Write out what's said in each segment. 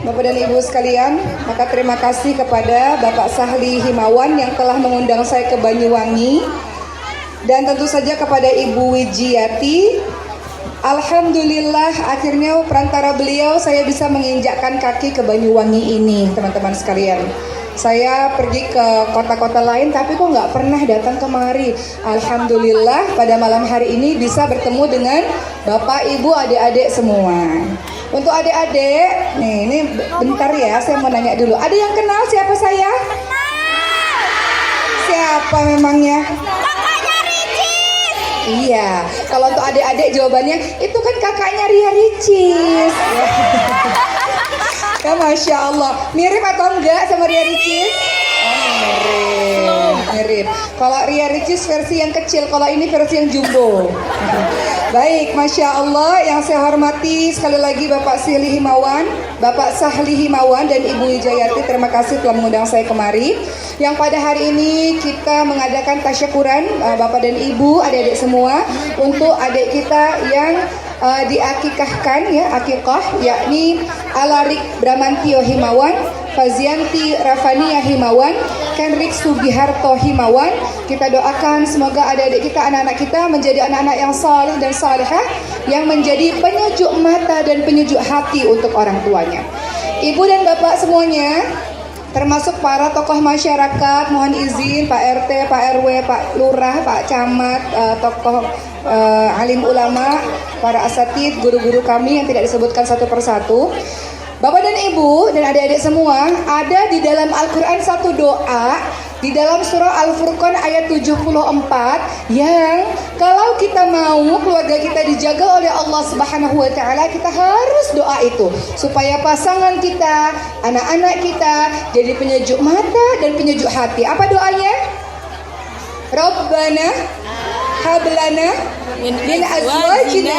Bapak dan Ibu sekalian, maka terima kasih kepada Bapak Sahli Himawan yang telah mengundang saya ke Banyuwangi, dan tentu saja kepada Ibu Wijiati. Alhamdulillah akhirnya perantara beliau saya bisa menginjakkan kaki ke Banyuwangi ini, teman-teman sekalian. Saya pergi ke kota-kota lain tapi kok nggak pernah datang kemari. Alhamdulillah pada malam hari ini bisa bertemu dengan Bapak, Ibu, adik-adik semua. Untuk adik-adik, nih ini bentar ya, saya mau nanya dulu. Ada yang kenal siapa saya? Siapa memangnya? Kakaknya Ricis. Iya, kalau untuk adik-adik jawabannya itu kan kakaknya Ria Ricis. Ya Masya Allah, mirip atau enggak sama Ria Ricis? Oh, mirip. Kalau Ria Ricis versi yang kecil, kalau ini versi yang jumbo. Baik, Masya Allah, yang saya hormati sekali lagi Bapak Sahli Himawan, Bapak Sahli Himawan dan Ibu Wijayati, terima kasih telah mengundang saya kemari. Yang pada hari ini kita mengadakan tasyakuran Bapak dan Ibu, adik-adik semua, untuk adik kita yang diakikahkan ya, akikah, yakni Alarik Bramantio Himawan, Fazianti Rafania Himawan, Kenrik Sugiharto Himawan. Kita doakan semoga adik-adik kita, anak-anak kita menjadi anak-anak yang saleh dan salehah, yang menjadi penyejuk mata dan penyejuk hati untuk orang tuanya. Ibu dan bapak semuanya, termasuk para tokoh masyarakat, mohon izin Pak RT, Pak RW, Pak Lurah, Pak Camat, tokoh alim ulama, para asatid, guru-guru kami yang tidak disebutkan satu persatu. Bapak dan Ibu dan adik-adik semua, ada di dalam Al-Quran satu doa di dalam surah Al-Furqan ayat 74 yang kalau kita mau keluarga kita dijaga oleh Allah Subhanahu wa taala, kita harus doa itu supaya pasangan kita, anak-anak kita jadi penyejuk mata dan penyejuk hati. Apa doanya? Rabbana hablana min azwajina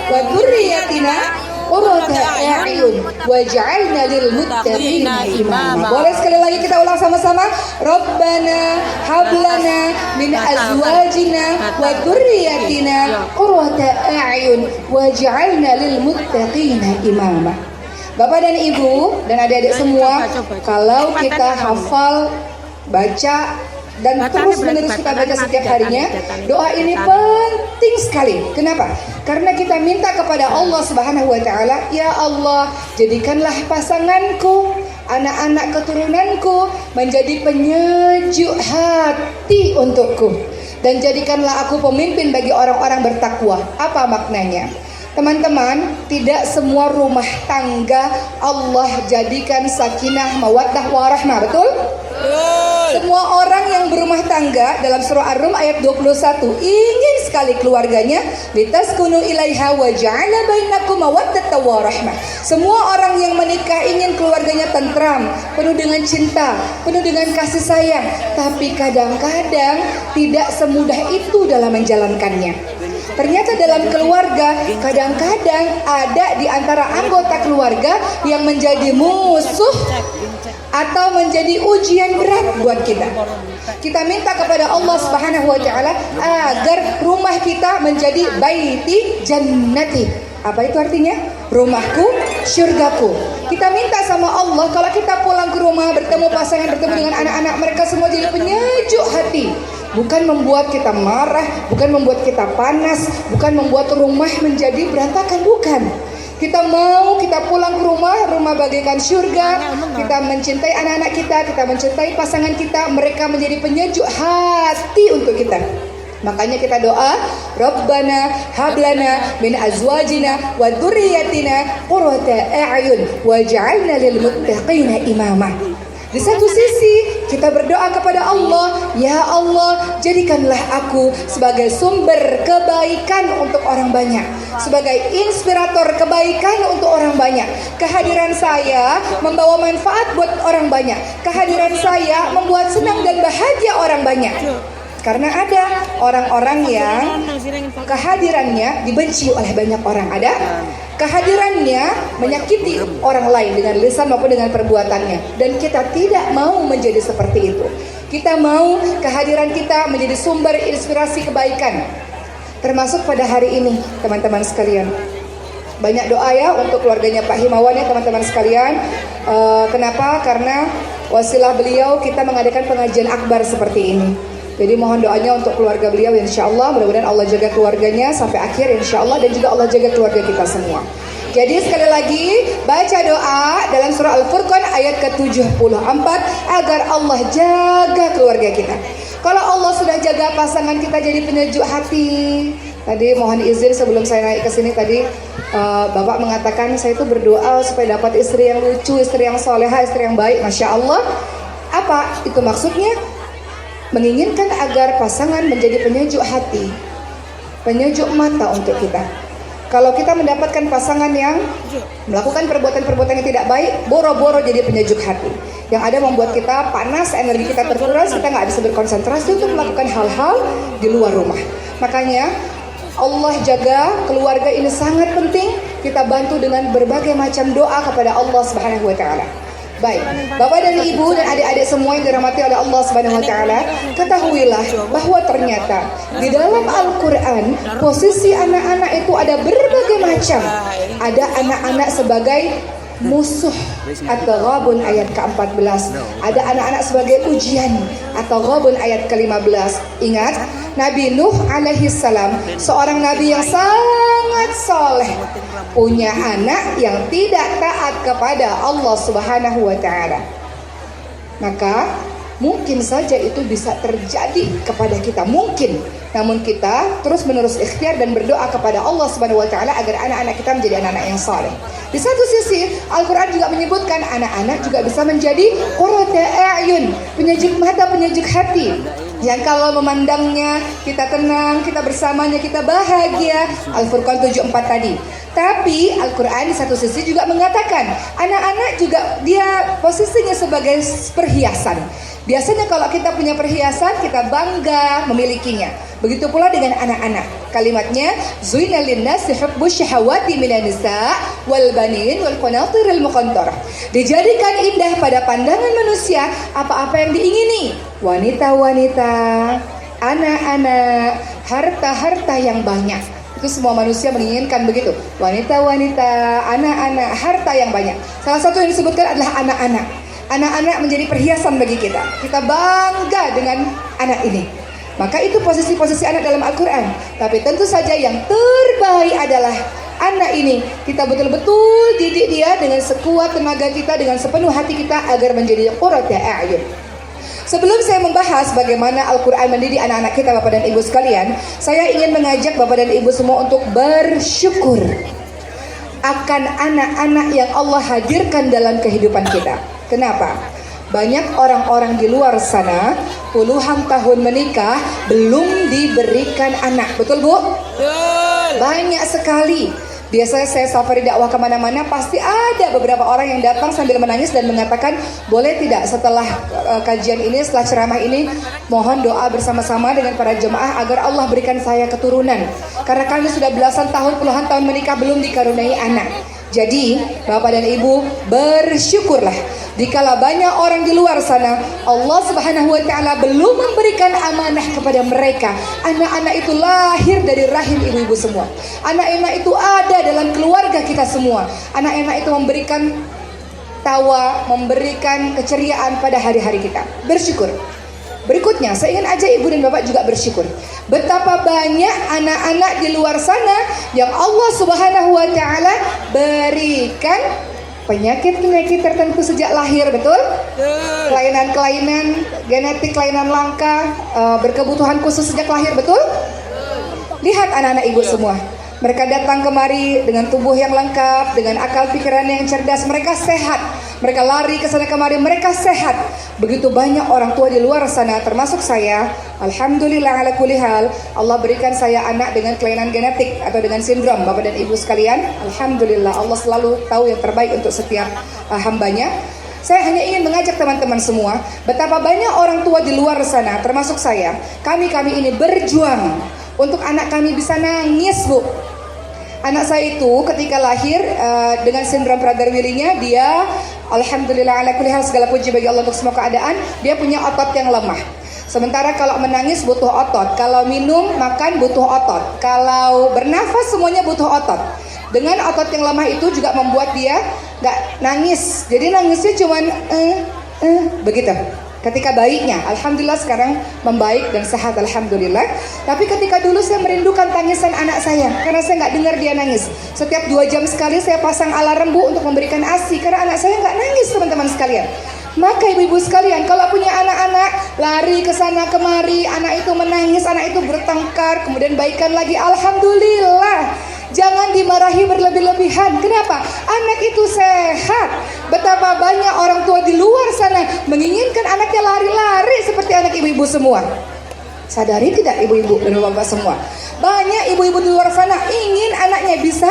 wa dzurriyyatina qurrata a'yun waj'alna lil muttaqina imama. Boleh sekali lagi kita ulang sama-sama? Rabbana hablana min azwajina wa dzurriyyatina qurrata a'yun waj'alna lil muttaqina imama. Bapak dan Ibu dan adik-adik semua, kalau kita hafal, baca dan terus-menerus kita baca setiap harinya, doa ini penting sekali. Kenapa? Karena kita minta kepada Allah Subhanahu wa taala, ya Allah, jadikanlah pasanganku, anak-anak keturunanku menjadi penyejuk hati untukku, dan jadikanlah aku pemimpin bagi orang-orang bertakwa. Apa maknanya? Teman-teman, tidak semua rumah tangga Allah jadikan sakinah, mawaddah, warahmah, betul? Semua orang yang berumah tangga dalam surah Ar-Rum ayat 21 ingin sekali keluarganya litaskunu ilaiha wa ja'ala bainakum mawaddatan wa rahmah. Semua orang yang menikah ingin keluarganya tentram, penuh dengan cinta, penuh dengan kasih sayang, tapi kadang-kadang tidak semudah itu dalam menjalankannya. Ternyata dalam keluarga kadang-kadang ada di antara anggota keluarga yang menjadi musuh atau menjadi ujian berat buat kita. Kita minta kepada Allah Subhanahu wa taala agar rumah kita menjadi baiti jannati. Apa itu artinya? Rumahku, syurgaku. Kita minta sama Allah kalau kita pulang ke rumah, bertemu pasangan, bertemu dengan anak-anak, mereka semua jadi penyejuk hati. Bukan membuat kita marah, bukan membuat kita panas, bukan membuat rumah menjadi berantakan, bukan. Kita mau kita pulang ke rumah bagaikan syurga. Kita mencintai anak-anak kita mencintai pasangan kita, mereka menjadi penyejuk hati untuk kita. Makanya kita doa, Rabbana hablana min azwajina wa dzurriyyatina qurrata a'yun waj'alna lil muttaqina imama. Di satu sisi kita berdoa kepada Allah, ya Allah, jadikanlah aku sebagai sumber kebaikan untuk orang banyak, sebagai inspirator kebaikan untuk orang banyak. Kehadiran saya membawa manfaat buat orang banyak. Kehadiran saya membuat senang dan bahagia orang banyak. Karena ada orang-orang yang kehadirannya dibenci oleh banyak orang. Ada kehadirannya menyakiti orang lain dengan lisan maupun dengan perbuatannya. Dan kita tidak mau menjadi seperti itu. Kita mau kehadiran kita menjadi sumber inspirasi kebaikan. Termasuk pada hari ini, teman-teman sekalian. Banyak doa ya untuk keluarganya Pak Himawan ya teman-teman sekalian. Kenapa? Karena wasilah beliau kita mengadakan pengajian akbar seperti ini. Jadi mohon doanya untuk keluarga beliau insya Allah. Mudah-mudahan Allah jaga keluarganya sampai akhir insya Allah. Dan juga Allah jaga keluarga kita semua. Jadi sekali lagi baca doa dalam surah Al-Furqan ayat ke-74 agar Allah jaga keluarga kita. Kalau Allah sudah jaga pasangan kita jadi penyejuk hati. Tadi mohon izin sebelum saya naik ke sini tadi Bapak mengatakan saya itu berdoa supaya dapat istri yang lucu, istri yang soleha, istri yang baik. Masya Allah. Apa itu maksudnya? Menginginkan agar pasangan menjadi penyejuk hati, penyejuk mata untuk kita. Kalau kita mendapatkan pasangan yang melakukan perbuatan-perbuatan yang tidak baik, boro-boro jadi penyejuk hati. Yang ada membuat kita panas, energi kita terkuras, kita nggak bisa berkonsentrasi untuk melakukan hal-hal di luar rumah. Makanya Allah jaga keluarga ini sangat penting. Kita bantu dengan berbagai macam doa kepada Allah Subhanahu wa taala. Baik, Bapak dan Ibu dan adik-adik semua yang dirahmati oleh Allah Subhanahu wa taala, ketahuilah bahwa ternyata di dalam Al-Qur'an posisi anak-anak itu ada berbagai macam. Ada anak-anak sebagai musuh atau Ghabun ayat ke-14. Ada anak-anak sebagai ujian atau Ghabun ayat ke-15. Ingat, Nabi Nuh alaihi salam seorang nabi yang sangat soleh, punya anak yang tidak taat kepada Allah Subhanahu wa taala. Maka mungkin saja itu bisa terjadi kepada kita, mungkin. Namun kita terus menerus ikhtiar dan berdoa kepada Allah Subhanahu wa taala agar anak-anak kita menjadi anak-anak yang saleh. Di satu sisi Al-Qur'an juga menyebutkan anak-anak juga bisa menjadi qurrata a'yun, penyejuk mata, penyejuk hati. Yang kalau memandangnya kita tenang, kita bersamanya kita bahagia. Al-Furqan 74 tadi. Tapi Al-Quran di satu sisi juga mengatakan anak-anak juga dia posisinya sebagai perhiasan. Biasanya kalau kita punya perhiasan kita bangga memilikinya. Begitu pula dengan anak-anak. Kalimatnya zuina linnasi hubbus syahawati minan nisa wal banin wal qanatiril muqantarah. Dijadikan indah pada pandangan manusia apa-apa yang diingini. Wanita-wanita, anak-anak, harta-harta yang banyak. Itu semua manusia menginginkan begitu. Wanita-wanita, anak-anak, harta yang banyak. Salah satu yang disebutkan adalah anak-anak. Anak-anak menjadi perhiasan bagi kita. Kita bangga dengan anak ini. Maka itu posisi-posisi anak dalam Al-Quran. Tapi tentu saja yang terbaik adalah anak ini. Kita betul-betul didik dia dengan sekuat tenaga kita, dengan sepenuh hati kita agar menjadi qurrata a'yun. Sebelum saya membahas bagaimana Al-Quran mendidik anak-anak kita Bapak dan Ibu sekalian, saya ingin mengajak Bapak dan Ibu semua untuk bersyukur akan anak-anak yang Allah hadirkan dalam kehidupan kita. Kenapa? Banyak orang-orang di luar sana puluhan tahun menikah belum diberikan anak. Betul Bu? Betul. Banyak sekali. Biasanya saya safari dakwah kemana-mana pasti ada beberapa orang yang datang sambil menangis dan mengatakan, boleh tidak setelah kajian ini, setelah ceramah ini, mohon doa bersama-sama dengan para jemaah agar Allah berikan saya keturunan. Karena kami sudah belasan tahun, puluhan tahun menikah belum dikaruniai anak. Jadi Bapak dan Ibu bersyukurlah dikala banyak orang di luar sana Allah Subhanahu wa taala belum memberikan amanah kepada mereka. Anak-anak itu lahir dari rahim ibu-ibu semua. Anak-anak itu ada dalam keluarga kita semua. Anak-anak itu memberikan tawa, memberikan keceriaan pada hari-hari kita. Bersyukur. Berikutnya, saya ingin ajak ibu dan bapak juga bersyukur. Betapa banyak anak-anak di luar sana yang Allah Subhanahu wa taala berikan penyakit-penyakit tertentu sejak lahir, betul? Kelainan-kelainan genetik, kelainan langka, berkebutuhan khusus sejak lahir, betul? Lihat anak-anak ibu semua. Mereka datang kemari dengan tubuh yang lengkap, dengan akal pikiran yang cerdas, mereka sehat. Mereka lari ke sana kemari, mereka sehat. Begitu banyak orang tua di luar sana, termasuk saya. Alhamdulillah ala kulli hal, Allah berikan saya anak dengan kelainan genetik atau dengan sindrom. Bapak dan Ibu sekalian, Alhamdulillah Allah selalu tahu yang terbaik untuk setiap hambanya. Saya hanya ingin mengajak teman-teman semua, betapa banyak orang tua di luar sana, termasuk saya. Kami ini berjuang untuk anak kami bisa nangis, Bu. Anak saya itu ketika lahir dengan sindrom Prader-Willinya, dia alhamdulillah ala kulli hal, segala puji bagi Allah untuk semua keadaan, dia punya otot yang lemah. Sementara kalau menangis butuh otot, kalau minum, makan butuh otot, kalau bernafas semuanya butuh otot. Dengan otot yang lemah itu juga membuat dia nggak nangis. Jadi nangisnya cuman begitu. Ketika bayinya, alhamdulillah sekarang membaik dan sehat, alhamdulillah. Tapi ketika dulu saya merindukan tangisan anak saya, karena saya nggak dengar dia nangis. Setiap 2 jam sekali saya pasang alarm Bu untuk memberikan ASI, karena anak saya nggak nangis teman-teman sekalian. Maka ibu-ibu sekalian, kalau punya anak-anak lari ke sana kemari, anak itu menangis, anak itu bertengkar, kemudian baikan lagi, alhamdulillah. Jangan dimarahi berlebih-lebihan. Kenapa? Anak itu sehat. Betapa banyak orang tua di luar sana menginginkan anaknya lari-lari seperti anak ibu-ibu semua. Sadari tidak ibu-ibu dan bapak semua? Banyak ibu-ibu di luar sana ingin anaknya bisa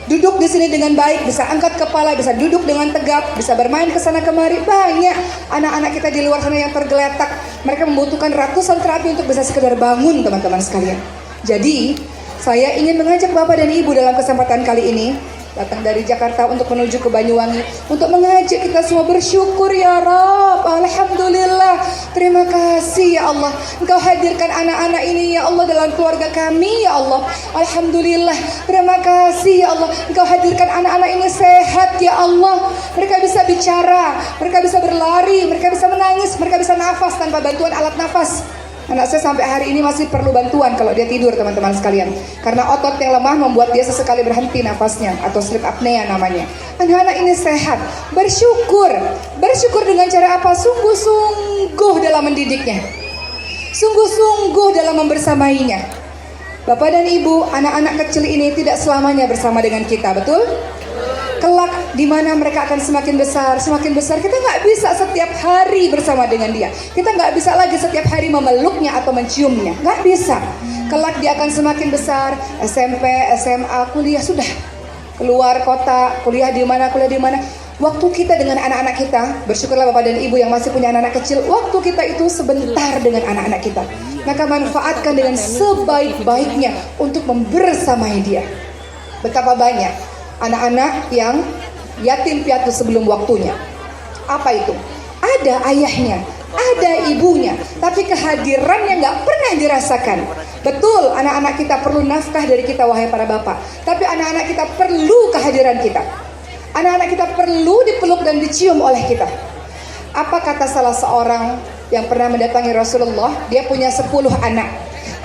duduk di sini dengan baik, bisa angkat kepala, bisa duduk dengan tegap, bisa bermain ke sana kemari. Banyak anak-anak kita di luar sana yang tergeletak. Mereka membutuhkan ratusan terapi untuk bisa sekedar bangun, teman-teman sekalian. Jadi saya ingin mengajak Bapak dan Ibu dalam kesempatan kali ini datang dari Jakarta untuk menuju ke Banyuwangi, untuk mengajak kita semua bersyukur ya Rabb. Alhamdulillah, terima kasih ya Allah, Engkau hadirkan anak-anak ini ya Allah dalam keluarga kami ya Allah. Alhamdulillah, terima kasih ya Allah, Engkau hadirkan anak-anak ini sehat ya Allah. Mereka bisa bicara, mereka bisa berlari, mereka bisa menangis, mereka bisa nafas tanpa bantuan alat nafas. Anak saya sampai hari ini masih perlu bantuan kalau dia tidur, teman-teman sekalian. Karena otot yang lemah membuat dia sesekali berhenti nafasnya, atau sleep apnea namanya. Anak-anak ini sehat. Bersyukur. Bersyukur dengan cara apa? Sungguh-sungguh dalam mendidiknya. Sungguh-sungguh dalam membersamainya. Bapak dan Ibu, anak-anak kecil ini tidak selamanya bersama dengan kita, betul? Kelak di mana mereka akan semakin besar, kita nggak bisa setiap hari bersama dengan dia. Kita nggak bisa lagi setiap hari memeluknya atau menciumnya, nggak bisa. Kelak dia akan semakin besar, SMP, SMA, kuliah, sudah keluar kota, kuliah di mana. Waktu kita dengan anak-anak kita, bersyukurlah Bapak dan Ibu yang masih punya anak-anak kecil, waktu kita itu sebentar dengan anak-anak kita. Maka manfaatkan dengan sebaik-baiknya untuk membersamai dia. Betapa banyak anak-anak yang yatim piatu sebelum waktunya. Apa itu? Ada ayahnya, ada ibunya, tapi kehadirannya nggak pernah dirasakan. Betul, anak-anak kita perlu nafkah dari kita, wahai para bapak. Tapi anak-anak kita perlu kehadiran kita. Anak-anak kita perlu dipeluk dan dicium oleh kita. Apa kata salah seorang yang pernah mendatangi Rasulullah? Dia punya 10 anak.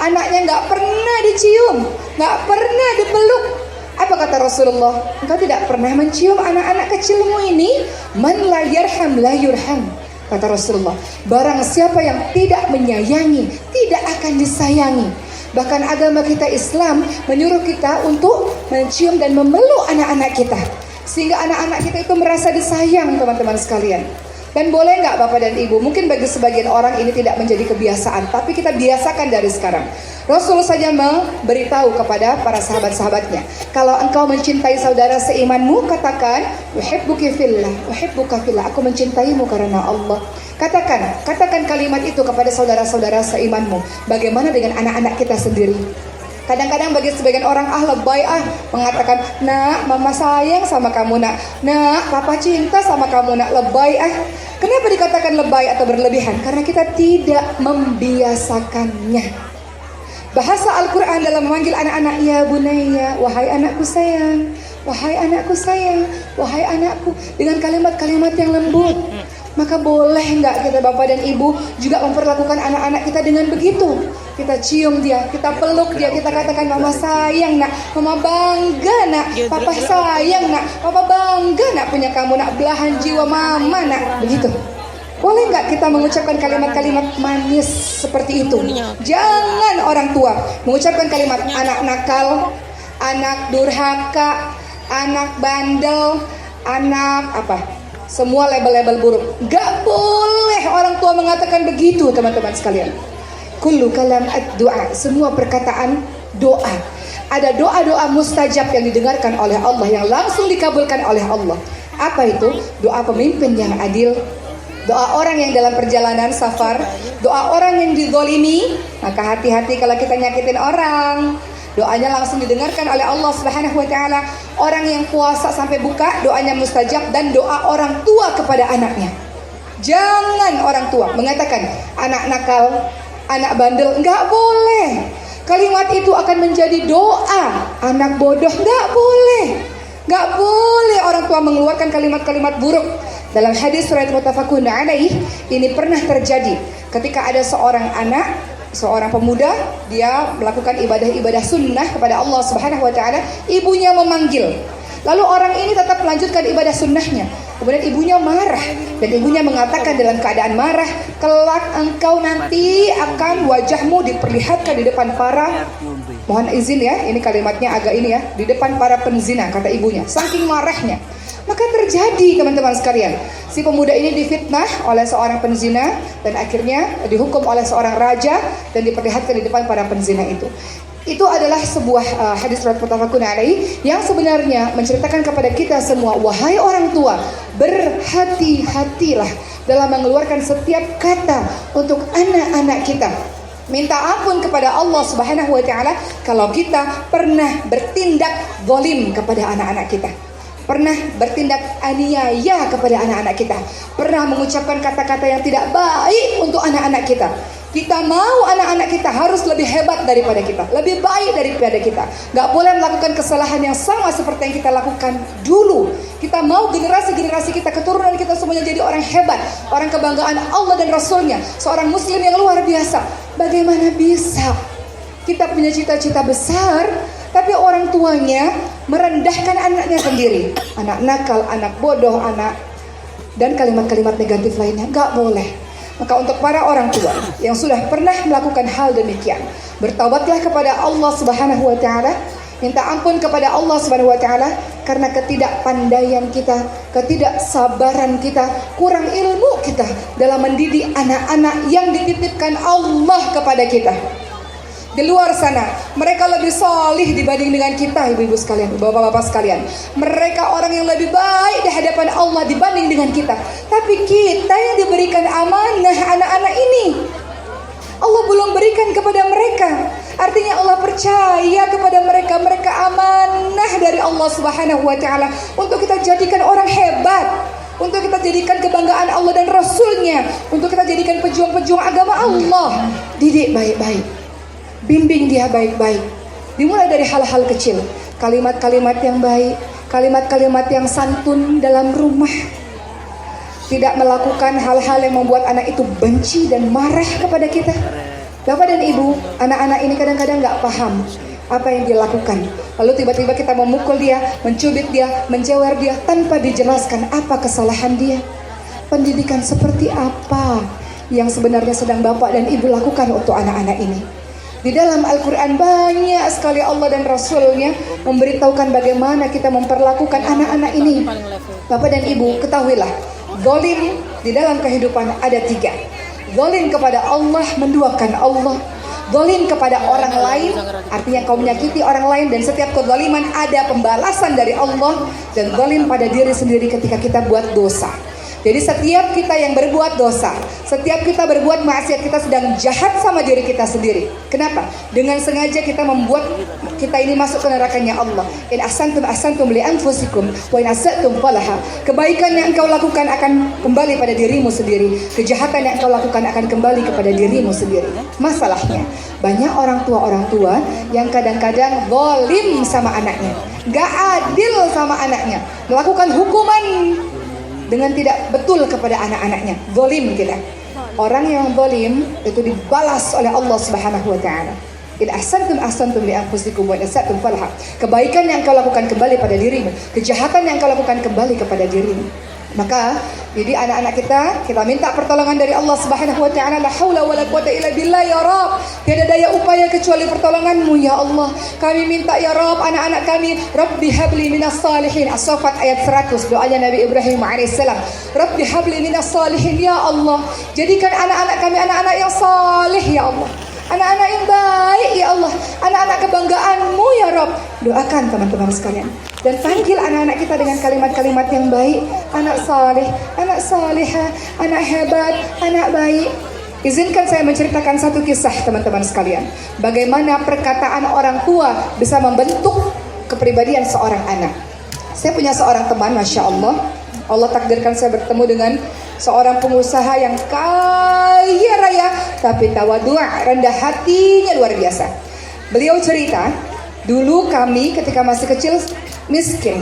Anaknya nggak pernah dicium, nggak pernah dipeluk. Apa kata Rasulullah? Engkau tidak pernah mencium anak-anak kecilmu ini? Man la yarham la yurham. Kata Rasulullah, barang siapa yang tidak menyayangi, tidak akan disayangi. Bahkan agama kita Islam menyuruh kita untuk mencium dan memeluk anak-anak kita, sehingga anak-anak kita itu merasa disayang, teman-teman sekalian. Dan boleh nggak Bapak dan Ibu, mungkin bagi sebagian orang ini tidak menjadi kebiasaan, tapi kita biasakan dari sekarang. Rasulullah saja memberitahu kepada para sahabat-sahabatnya, kalau engkau mencintai saudara seimanmu, katakan uhibbuki fillah, uhibbuka fillah, aku mencintaimu karena Allah. Katakan kalimat itu kepada saudara-saudara seimanmu. Bagaimana dengan anak-anak kita sendiri? Kadang-kadang bagi sebagian orang lebay mengatakan, nak, mama sayang sama kamu, nak, papa cinta sama kamu, nak. Lebay Kenapa dikatakan lebay atau berlebihan? Karena kita tidak membiasakannya. Bahasa Al-Quran dalam memanggil anak-anak, ya bunayya, wahai anakku sayang, wahai anakku sayang, wahai anakku, dengan kalimat-kalimat yang lembut. Maka boleh nggak kita Bapak dan Ibu juga memperlakukan anak-anak kita dengan begitu? Kita cium dia, kita peluk dia, kita katakan mama sayang nak, mama bangga nak, papa sayang nak, papa bangga nak punya kamu nak, belahan jiwa mama nak, begitu. Boleh nggak kita mengucapkan kalimat-kalimat manis seperti itu? Jangan orang tua mengucapkan kalimat anak nakal, anak durhaka, anak bandel, anak semua label-label buruk. Gak boleh orang tua mengatakan begitu, teman-teman sekalian. Kullu kalam ad-du'a, semua perkataan doa. Ada doa-doa mustajab yang didengarkan oleh Allah, yang langsung dikabulkan oleh Allah. Apa itu? Doa pemimpin yang adil, doa orang yang dalam perjalanan safar, doa orang yang dizolimi. Maka hati-hati kalau kita nyakitin orang. Doanya langsung didengarkan oleh Allah Subhanahu wa taala. Orang yang puasa sampai buka, doanya mustajab. Dan doa orang tua kepada anaknya. Jangan orang tua mengatakan anak nakal, anak bandel, enggak boleh. Kalimat itu akan menjadi doa anak bodoh. Nggak boleh. Nggak boleh orang tua mengeluarkan kalimat-kalimat buruk. Dalam hadis riwayat muttafaqun alaih, ini pernah terjadi ketika ada seorang anak, seorang pemuda, dia melakukan ibadah-ibadah sunnah kepada Allah Subhanahu wa taala. Ibunya memanggil. Lalu orang ini tetap melanjutkan ibadah sunnahnya. Kemudian ibunya marah, dan ibunya mengatakan dalam keadaan marah, kelak engkau nanti akan wajahmu diperlihatkan di depan para, mohon izin ya, ini kalimatnya agak ini ya, di depan para penzina, kata ibunya. Saking marahnya. Maka terjadi teman-teman sekalian, si pemuda ini difitnah oleh seorang penzina dan akhirnya dihukum oleh seorang raja dan diperlihatkan di depan para penzina itu. Itu adalah sebuah hadis riwayat muttafaqun alaih yang sebenarnya menceritakan kepada kita semua, wahai orang tua, berhati-hatilah dalam mengeluarkan setiap kata untuk anak-anak kita. Minta ampun kepada Allah Subhanahu wa taala kalau kita pernah bertindak zalim kepada anak-anak kita. Pernah bertindak aniaya kepada anak-anak kita. Pernah mengucapkan kata-kata yang tidak baik untuk anak-anak kita. Kita mau anak-anak kita harus lebih hebat daripada kita, lebih baik daripada kita. Gak boleh melakukan kesalahan yang sama seperti yang kita lakukan dulu. Kita mau generasi-generasi kita, keturunan kita semuanya jadi orang hebat, orang kebanggaan Allah dan Rasulnya, seorang muslim yang luar biasa. Bagaimana bisa kita punya cita-cita besar, tapi orang tuanya merendahkan anaknya sendiri. Anak nakal, anak bodoh, anak dan kalimat-kalimat negatif lainnya. Gak boleh. Maka untuk para orang tua yang sudah pernah melakukan hal demikian, bertaubatlah kepada Allah Subhanahu wa taala, minta ampun kepada Allah Subhanahu wa taala karena ketidakpandaian kita, ketidaksabaran kita, kurang ilmu kita dalam mendidik anak-anak yang dititipkan Allah kepada kita. Di luar sana, mereka lebih salih dibanding dengan kita, ibu-ibu sekalian, bapak-bapak sekalian. Mereka orang yang lebih baik di hadapan Allah dibanding dengan kita. Tapi kita yang diberikan amanah anak-anak ini, Allah belum berikan kepada mereka. Artinya Allah percaya kepada mereka. Mereka amanah dari Allah Subhanahu wa taala untuk kita jadikan orang hebat, untuk kita jadikan kebanggaan Allah dan Rasulnya, untuk kita jadikan pejuang-pejuang agama Allah. Didik baik-baik, bimbing dia baik-baik. Dimulai dari hal-hal kecil, kalimat-kalimat yang baik, kalimat-kalimat yang santun dalam rumah. Tidak melakukan hal-hal yang membuat anak itu benci dan marah kepada kita. Bapak dan ibu, anak-anak ini kadang-kadang gak paham apa yang dia lakukan. Lalu tiba-tiba kita memukul dia, mencubit dia, menjewer dia tanpa dijelaskan apa kesalahan dia. Pendidikan seperti apa yang sebenarnya sedang bapak dan ibu lakukan untuk anak-anak ini? Di dalam Al-Quran banyak sekali Allah dan Rasulnya memberitahukan bagaimana kita memperlakukan anak-anak ini. Bapak dan ibu, ketahuilah, zalim di dalam kehidupan ada 3. Zalim kepada Allah, menduakan Allah. Zalim kepada orang lain, artinya kau menyakiti orang lain, dan setiap kezaliman ada pembalasan dari Allah. Dan zalim pada diri sendiri ketika kita buat dosa. Jadi setiap kita yang berbuat dosa, setiap kita berbuat maksiat, kita sedang jahat sama diri kita sendiri. Kenapa? Dengan sengaja kita membuat kita ini masuk ke nerakanya Allah. In ahsantum ahsantum li anfusikum wa in asatum falaha. Kebaikan yang engkau lakukan akan kembali pada dirimu sendiri. Kejahatan yang engkau lakukan akan kembali kepada dirimu sendiri. Masalahnya, banyak orang tua yang kadang-kadang zalim sama anaknya, gak adil sama anaknya, melakukan hukuman dengan tidak betul kepada anak-anaknya. Zalim kita. Orang yang zalim itu dibalas oleh Allah Subhanahu wa taala. In ahsantum ahsantum li anfusikum wa in asatum falaha. Kebaikan yang kau lakukan kembali pada dirimu, kejahatan yang kau lakukan kembali kepada dirimu. Maka jadi anak-anak kita minta pertolongan dari Allah Subhanahu wa taala. La haula wala quwata illa billah ya Rabb. Tiada daya upaya kecuali pertolongan-Mu ya Allah. Kami minta ya Rabb anak-anak kami, Rabbi habli minas salihin. As-Saffat ayat 100, doanya Nabi Ibrahim alaihissalam. Rabbi habli minas salihin ya Allah. Jadikan anak-anak kami anak-anak yang saleh ya Allah. Anak-anak yang baik ya Allah. Anak-anak kebanggaan-Mu ya Rabb. Doakan teman-teman sekalian. Dan panggil anak-anak kita dengan kalimat-kalimat yang baik. Anak saleh, anak salihah, anak hebat, anak baik. Izinkan saya menceritakan satu kisah teman-teman sekalian. Bagaimana perkataan orang tua bisa membentuk kepribadian seorang anak. Saya punya seorang teman, Masya Allah. Allah takdirkan saya bertemu dengan seorang pengusaha yang kaya raya, tapi tawadhu', rendah hatinya luar biasa. Beliau cerita, dulu kami ketika masih kecil miskin.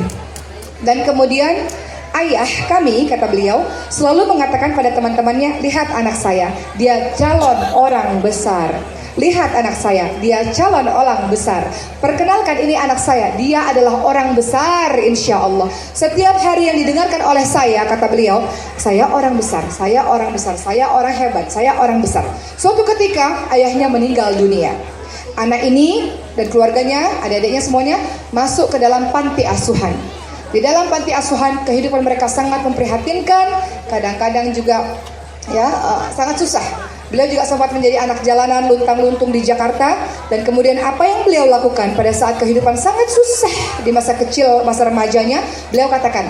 Dan kemudian ayah kami, kata beliau, selalu mengatakan pada teman-temannya, lihat anak saya, dia calon orang besar. Lihat anak saya, dia calon orang besar. Perkenalkan ini anak saya, dia adalah orang besar insya Allah. Setiap hari yang didengarkan oleh saya, kata beliau, saya orang besar, saya orang besar, saya orang hebat, saya orang besar. Suatu ketika ayahnya meninggal dunia. Anak ini dan keluarganya, adik-adiknya semuanya masuk ke dalam panti asuhan. Di dalam panti asuhan kehidupan mereka sangat memprihatinkan, kadang-kadang juga sangat susah. Beliau juga sempat menjadi anak jalanan luntang-luntung di Jakarta. Dan kemudian apa yang beliau lakukan pada saat kehidupan sangat susah di masa kecil, masa remajanya, beliau katakan,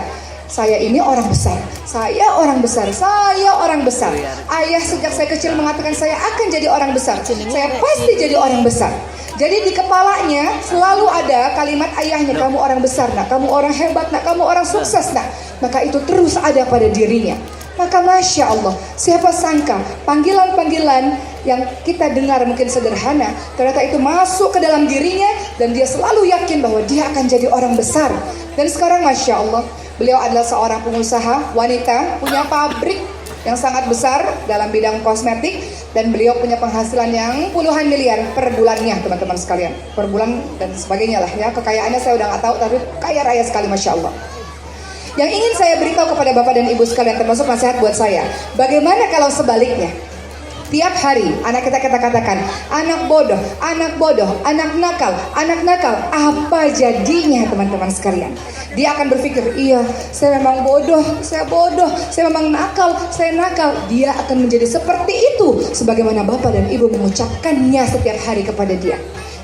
saya ini orang besar, saya orang besar, saya orang besar. Ayah sejak saya kecil mengatakan saya akan jadi orang besar, saya pasti jadi orang besar. Jadi di kepalanya selalu ada kalimat ayahnya, kamu orang besar nak, kamu orang hebat nak, kamu orang sukses nak. Maka itu terus ada pada dirinya. Maka Masya Allah, siapa sangka panggilan-panggilan yang kita dengar mungkin sederhana, ternyata itu masuk ke dalam dirinya dan dia selalu yakin bahwa dia akan jadi orang besar. Dan sekarang Masya Allah, beliau adalah seorang pengusaha wanita, punya pabrik yang sangat besar dalam bidang kosmetik, dan beliau punya penghasilan yang puluhan miliar per bulannya, teman-teman sekalian, per bulan dan sebagainya lah ya. Kekayaannya saya udah nggak tahu, tapi kaya raya sekali Masya Allah. Yang ingin saya beritahu kepada bapak dan ibu sekalian, termasuk nasihat buat saya, bagaimana kalau sebaliknya? Tiap hari anak kita katakan, anak bodoh, anak bodoh, anak nakal, apa jadinya teman-teman sekalian? Dia akan berpikir, iya saya memang bodoh, saya memang nakal, saya nakal. Dia akan menjadi seperti itu sebagaimana bapak dan ibu mengucapkannya setiap hari kepada dia.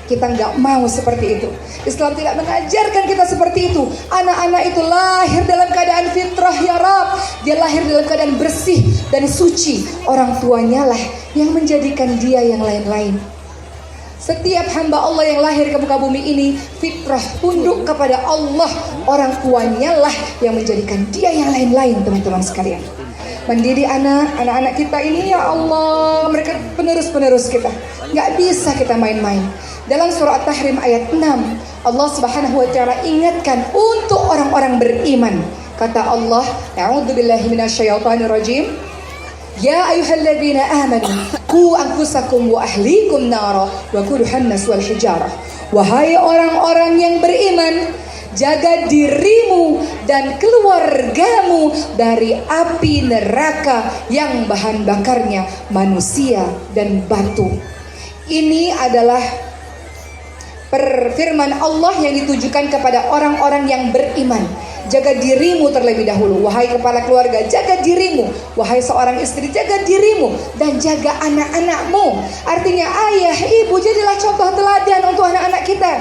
Kita nggak mau seperti itu. Islam tidak mengajarkan kita seperti itu. Anak-anak itu lahir dalam keadaan fitrah ya Rab. Dia lahir dalam keadaan bersih dan suci. Orang tuanya lah yang menjadikan dia yang lain-lain. Setiap hamba Allah yang lahir ke muka bumi ini fitrah, tunduk kepada Allah. Orang tuanya lah yang menjadikan dia yang lain-lain, teman-teman sekalian. Mendidik anak-anak kita ini ya Allah, mereka penerus-penerus kita. Nggak bisa kita main-main. Dalam surah At-Tahrim ayat 6, Allah Subhanahu wa taala ingatkan untuk orang-orang beriman. Kata Allah, a'udzubillahi minasyaitonirrajim. Ya ayyuhalladzina amanu qu anfusakum wa ahlikum nara wa quduhan nas wal hijarah. Wahai orang-orang yang beriman, jaga dirimu dan keluargamu dari api neraka yang bahan bakarnya manusia dan batu. Ini adalah firman Allah yang ditujukan kepada orang-orang yang beriman. Jaga dirimu terlebih dahulu, wahai kepala keluarga, jaga dirimu. Wahai seorang istri, jaga dirimu dan jaga anak-anakmu. Artinya ayah, ibu, jadilah contoh teladan untuk anak-anak kita.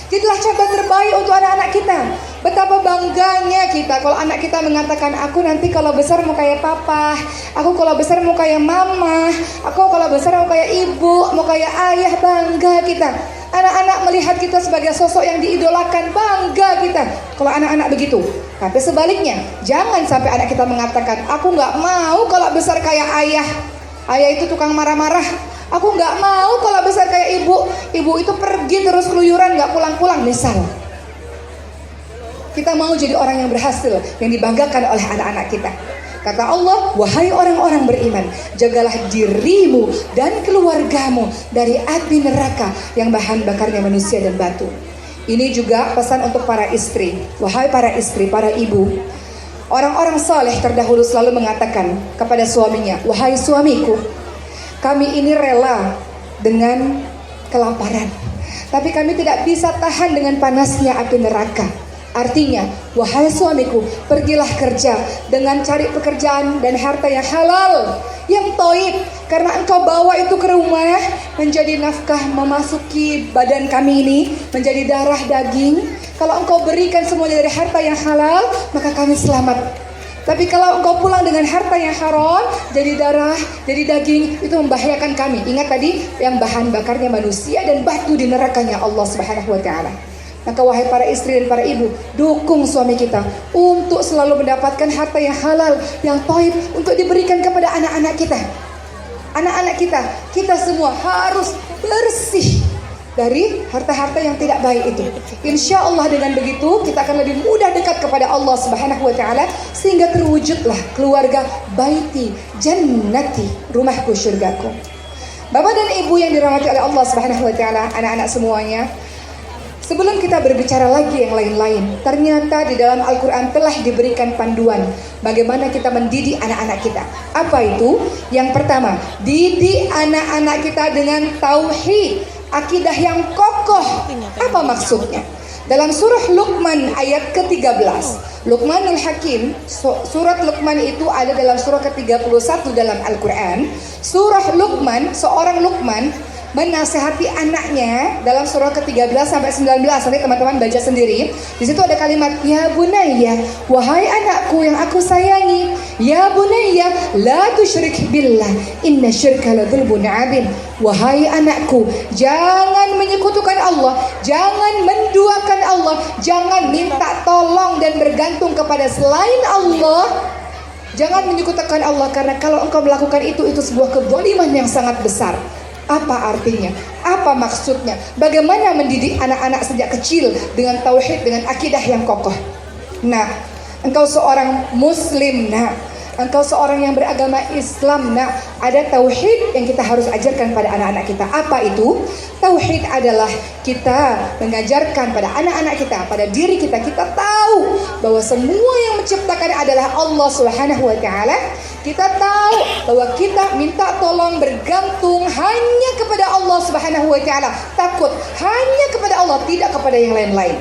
Jadilah contoh terbaik untuk anak-anak kita. Betapa bangganya kita kalau anak kita mengatakan, aku nanti kalau besar mau kayak papa, aku kalau besar mau kayak mama, aku kalau besar mau kayak ibu, mau kayak ayah. Bangga kita. Anak-anak melihat kita sebagai sosok yang diidolakan, bangga kita kalau anak-anak begitu. Tapi sebaliknya, jangan sampai anak kita mengatakan, aku gak mau kalau besar kayak ayah. Ayah itu tukang marah-marah. Aku gak mau kalau besar kayak ibu. Ibu itu pergi terus keluyuran, gak pulang-pulang. Misal kita mau jadi orang yang berhasil, yang dibanggakan oleh anak-anak kita. Kata Allah, wahai orang-orang beriman, jagalah dirimu dan keluargamu dari api neraka yang bahan bakarnya manusia dan batu. Ini juga pesan untuk para istri. Wahai para istri, para ibu, orang-orang saleh terdahulu selalu mengatakan kepada suaminya, wahai suamiku, kami ini rela dengan kelaparan, tapi kami tidak bisa tahan dengan panasnya api neraka. Artinya, wahai suamiku, pergilah kerja dengan cari pekerjaan dan harta yang halal, yang toib, karena engkau bawa itu ke rumah menjadi nafkah memasuki badan kami ini, menjadi darah daging. Kalau engkau berikan semuanya dari harta yang halal, maka kami selamat. Tapi kalau engkau pulang dengan harta yang haram, jadi darah, jadi daging, itu membahayakan kami. Ingat tadi, yang bahan bakarnya manusia dan batu di nerakanya Allah Subhanahu wa taala. Maka wahai para istri dan para ibu, dukung suami kita untuk selalu mendapatkan harta yang halal, yang thayyib, untuk diberikan kepada anak-anak kita. Anak-anak kita semua harus bersih dari harta-harta yang tidak baik itu. Insya Allah dengan begitu kita akan lebih mudah dekat kepada Allah Subhanahu wa Ta'ala, sehingga terwujudlah keluarga baiti jannati, rumahku syurgaku. Bapak dan Ibu yang dirahmati oleh Allah Subhanahu wa Ta'ala, anak-anak semuanya, sebelum kita berbicara lagi yang lain-lain, ternyata di dalam Al-Quran telah diberikan panduan bagaimana kita mendidik anak-anak kita. Apa itu? Yang pertama, didik anak-anak kita dengan tauhid, akidah yang kokoh. Apa maksudnya? Dalam surah Luqman ayat ke-13, Luqmanul Hakim, surat Luqman itu ada dalam surah ke-31 dalam Al-Quran. Surah Luqman, seorang Luqman menasehati anaknya dalam surah ke-13 sampai 19. Nanti teman-teman baca sendiri. Di situ ada kalimat, ya bunayya, wahai anakku yang aku sayangi, ya bunayya la tusyrik billah, inna syirka la dzulmun adzim. Wahai anakku, jangan menyekutukan Allah, jangan menduakan Allah, jangan minta tolong dan bergantung kepada selain Allah. Jangan menyekutukan Allah, karena kalau engkau melakukan itu sebuah kezaliman yang sangat besar. Apa artinya? Apa maksudnya? Bagaimana mendidik anak-anak sejak kecil dengan tauhid, dengan akidah yang kokoh? Nah, engkau seorang muslim, nah, engkau seorang yang beragama Islam, nah, ada tauhid yang kita harus ajarkan pada anak-anak kita. Apa itu? Tauhid adalah kita mengajarkan pada anak-anak kita, pada diri kita, kita tahu bahwa semua yang menciptakan adalah Allah Subhanahu wa Ta'ala. Kita tahu bahwa kita minta tolong, bergantung hanya kepada Allah Subhanahu wa Ta'ala, takut hanya kepada Allah, tidak kepada yang lain-lain.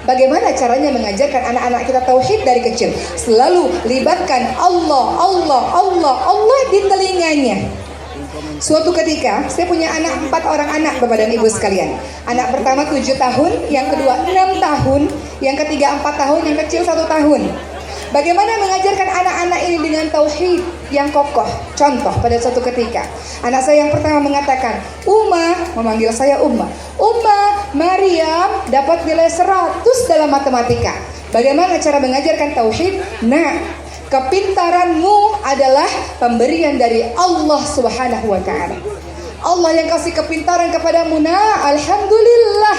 Bagaimana caranya mengajarkan anak-anak kita tauhid dari kecil? Selalu libatkan Allah, Allah, Allah, Allah di telinganya. Suatu ketika saya punya 4 orang anak, Bapak dan Ibu sekalian. Anak pertama 7 tahun, yang kedua 6 tahun, yang ketiga 4 tahun, yang kecil 1 tahun. Bagaimana mengajarkan anak-anak ini dengan tauhid yang kokoh? Contoh, pada suatu ketika anak saya yang pertama mengatakan, Uma, memanggil saya Uma, Maryam dapat nilai 100 dalam matematika. Bagaimana cara mengajarkan tauhid? Nah, kepintaranmu adalah pemberian dari Allah Subhanahu wa Ta'ala. Allah yang kasih kepintaran kepadamu. Nah, alhamdulillah.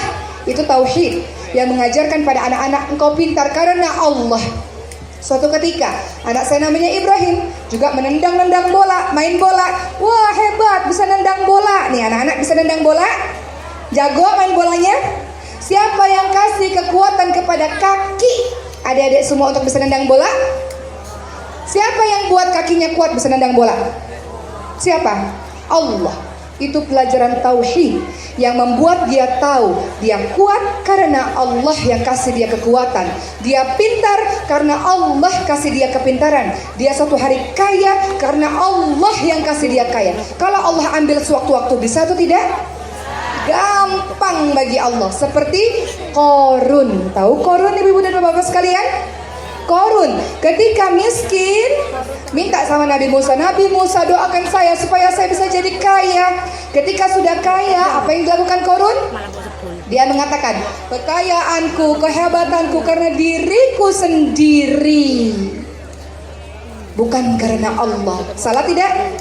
Itu tauhid yang mengajarkan pada anak-anak, engkau pintar karena Allah. Suatu ketika anak saya namanya Ibrahim juga menendang-nendang bola, main bola. Wah, hebat, bisa nendang bola. Nih, anak-anak bisa nendang bola, jago main bolanya. Siapa yang kasih kekuatan kepada kaki adik-adik semua untuk bisa nendang bola? Siapa yang buat kakinya kuat bisa nendang bola? Siapa? Allah. Itu pelajaran tauhid yang membuat dia tahu dia kuat karena Allah yang kasih dia kekuatan. Dia pintar karena Allah kasih dia kepintaran. Dia suatu hari kaya karena Allah yang kasih dia kaya. Kalau Allah ambil sewaktu-waktu, bisa atau tidak? Gampang bagi Allah. Seperti Qorun. Tahu Qorun, ibu-ibu dan bapak-bapak sekalian? Qorun ketika miskin minta sama Nabi Musa, Nabi Musa doakan saya supaya saya bisa jadi kaya. Ketika sudah kaya, apa yang dilakukan Qorun? Dia mengatakan, kekayaanku, kehebatanku karena diriku sendiri, bukan karena Allah. Salah tidak?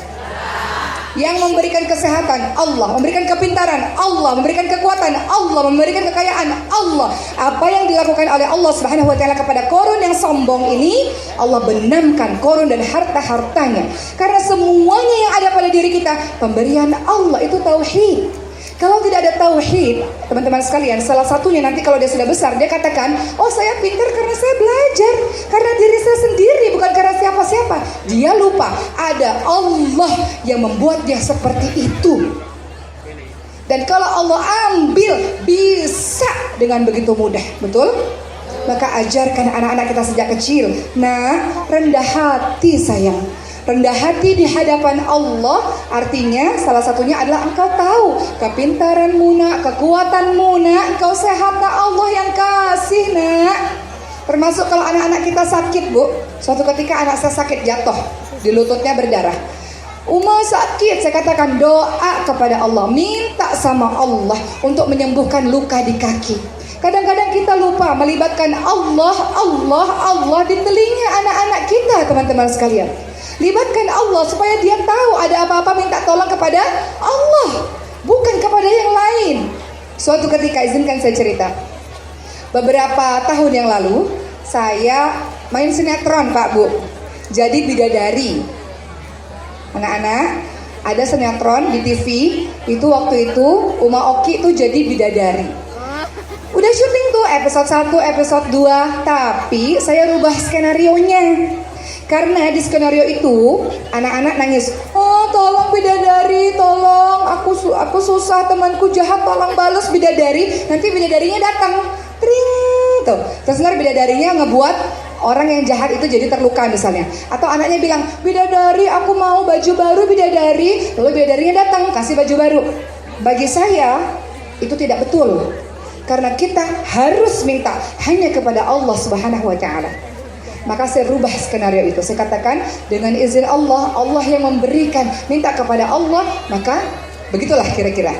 Yang memberikan kesehatan Allah, memberikan kepintaran Allah, memberikan kekuatan Allah, memberikan kekayaan Allah. Apa yang dilakukan oleh Allah Subhanahu wa Ta'ala kepada Qorun yang sombong ini, Allah benamkan Qorun dan harta-hartanya. Karena semuanya yang ada pada diri kita pemberian Allah. Itu tauhid. Kalau tidak ada tauhid, teman-teman sekalian, salah satunya nanti kalau dia sudah besar, dia katakan, oh saya pintar karena saya belajar, karena diri saya sendiri, bukan karena siapa-siapa. Dia lupa ada Allah yang membuat dia seperti itu. Dan kalau Allah ambil, bisa dengan begitu mudah, betul? Maka ajarkan anak-anak kita sejak kecil. Nah, rendah hati sayang. Rendah hati di hadapan Allah artinya salah satunya adalah engkau tahu kepintaranmu nak, kekuatanmu nak, engkau sehat nak, Allah yang kasih nak. Termasuk kalau anak-anak kita sakit, Bu. Suatu ketika anak saya sakit, jatuh, di lututnya berdarah. Uma sakit, saya katakan doa kepada Allah, minta sama Allah untuk menyembuhkan luka di kaki. Kadang-kadang kita lupa melibatkan Allah, Allah, Allah di telinga anak-anak kita, teman-teman sekalian. Libatkan Allah supaya dia tahu ada apa-apa minta tolong kepada Allah. bukan kepada yang lain. Suatu ketika, izinkan saya cerita. Beberapa tahun yang lalu saya main sinetron, Pak Bu, jadi bidadari. Anak-anak, ada sinetron di TV itu, waktu itu Uma Oki itu jadi bidadari. Udah syuting tuh episode 1, episode 2, tapi saya rubah skenarionya. Karena di skenario itu anak-anak nangis, "Oh, tolong bidadari, tolong, aku susah, temanku jahat, tolong balas bidadari." Nanti bidadarinya datang, tring tuh. Terus ntar bidadarinya ngebuat orang yang jahat itu jadi terluka misalnya. Atau anaknya bilang, "Bidadari, aku mau baju baru bidadari." Lalu bidadarinya datang kasih baju baru. Bagi saya itu tidak betul. Karena kita harus minta hanya kepada Allah Subhanahu wa taala. Maka saya rubah skenario itu. Saya katakan dengan izin Allah, Allah yang memberikan, minta kepada Allah, maka begitulah kira-kira.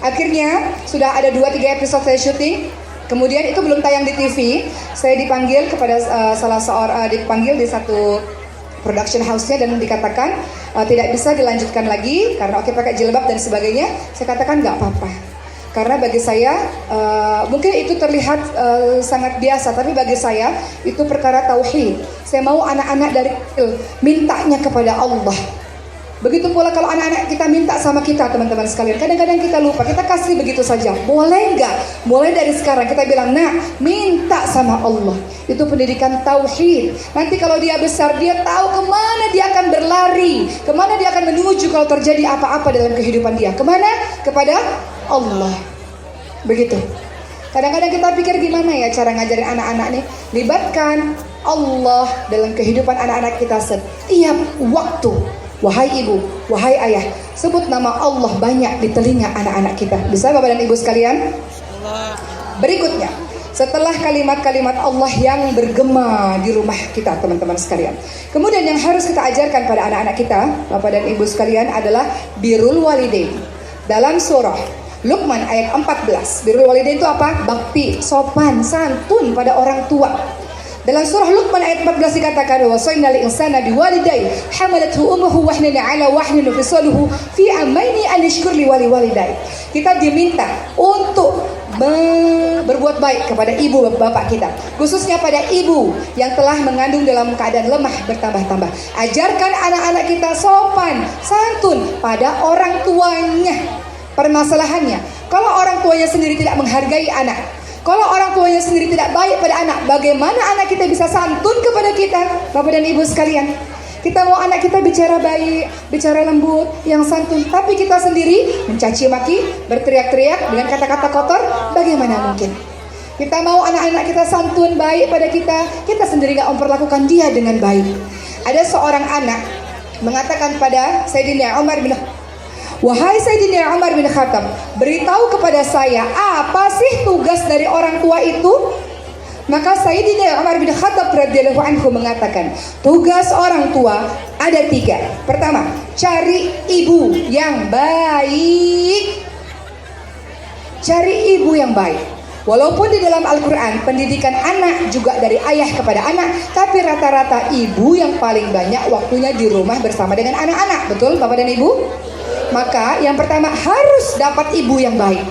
Akhirnya sudah ada 2-3 episode saya syuting. Kemudian itu belum tayang di TV. Saya dipanggil kepada dipanggil di satu production house-nya dan dikatakan tidak bisa dilanjutkan lagi karena oke pakai jilbab dan sebagainya. Saya katakan nggak apa-apa. Karena bagi saya mungkin itu terlihat sangat biasa, tapi bagi saya itu perkara tauhid. Saya mau anak-anak dari kecil mintanya kepada Allah. Begitu pula kalau anak-anak kita minta sama kita, teman-teman sekalian. Kadang-kadang kita lupa, kita kasih begitu saja. Boleh nggak? Mulai dari sekarang kita bilang, "Nah, minta sama Allah." Itu pendidikan tauhid. Nanti kalau dia besar, dia tahu kemana dia akan berlari, kemana dia akan menuju kalau terjadi apa-apa dalam kehidupan dia. Kemana? Kepada Allah. Begitu. Kadang-kadang kita pikir gimana ya cara ngajarin anak-anak nih. Libatkan Allah dalam kehidupan anak-anak kita setiap waktu. Wahai ibu, wahai ayah, sebut nama Allah banyak di telinga anak-anak kita. Bisa Bapak dan Ibu sekalian? Berikutnya, setelah kalimat-kalimat Allah yang bergema di rumah kita, teman-teman sekalian, kemudian yang harus kita ajarkan pada anak-anak kita, Bapak dan Ibu sekalian, adalah birrul walidain. Dalam surah Luqman ayat 14, birrul walidain itu apa? Bakti, sopan, santun pada orang tua. Dalam surah Luqman ayat 14 dikatakan, "Wasaina lil insana biwalidayhi hamalathu ummuhu wahnan 'ala wahnin fisaluhu fi amaini an yashkur li walidayhi." Kita diminta untuk berbuat baik kepada ibu bapak kita, khususnya pada ibu yang telah mengandung dalam keadaan lemah bertambah-tambah. Ajarkan anak-anak kita sopan, santun pada orang tuanya. Permasalahannya, kalau orang tuanya sendiri tidak menghargai anak, kalau orang tuanya sendiri tidak baik pada anak, bagaimana anak kita bisa santun kepada kita, Bapak dan Ibu sekalian? Kita mau anak kita bicara baik, bicara lembut, yang santun, tapi kita sendiri mencaci maki, berteriak-teriak dengan kata-kata kotor, bagaimana mungkin? Kita mau anak-anak kita santun, baik pada kita sendiri gak memperlakukan dia dengan baik. Ada seorang anak mengatakan pada Sayyidina Umar bin Khattab, "Wahai Sayyidina Umar bin Khattab, beritahu kepada saya apa sih tugas dari orang tua itu?" Maka Sayyidina Umar bin Khattab radhiyallahu anhu mengatakan, tugas orang tua ada 3. Pertama, cari ibu yang baik. Cari ibu yang baik. Walaupun di dalam Al-Quran pendidikan anak juga dari ayah kepada anak, tapi rata-rata ibu yang paling banyak waktunya di rumah bersama dengan anak-anak. Betul Bapak dan Ibu? Maka yang pertama harus dapat ibu yang baik.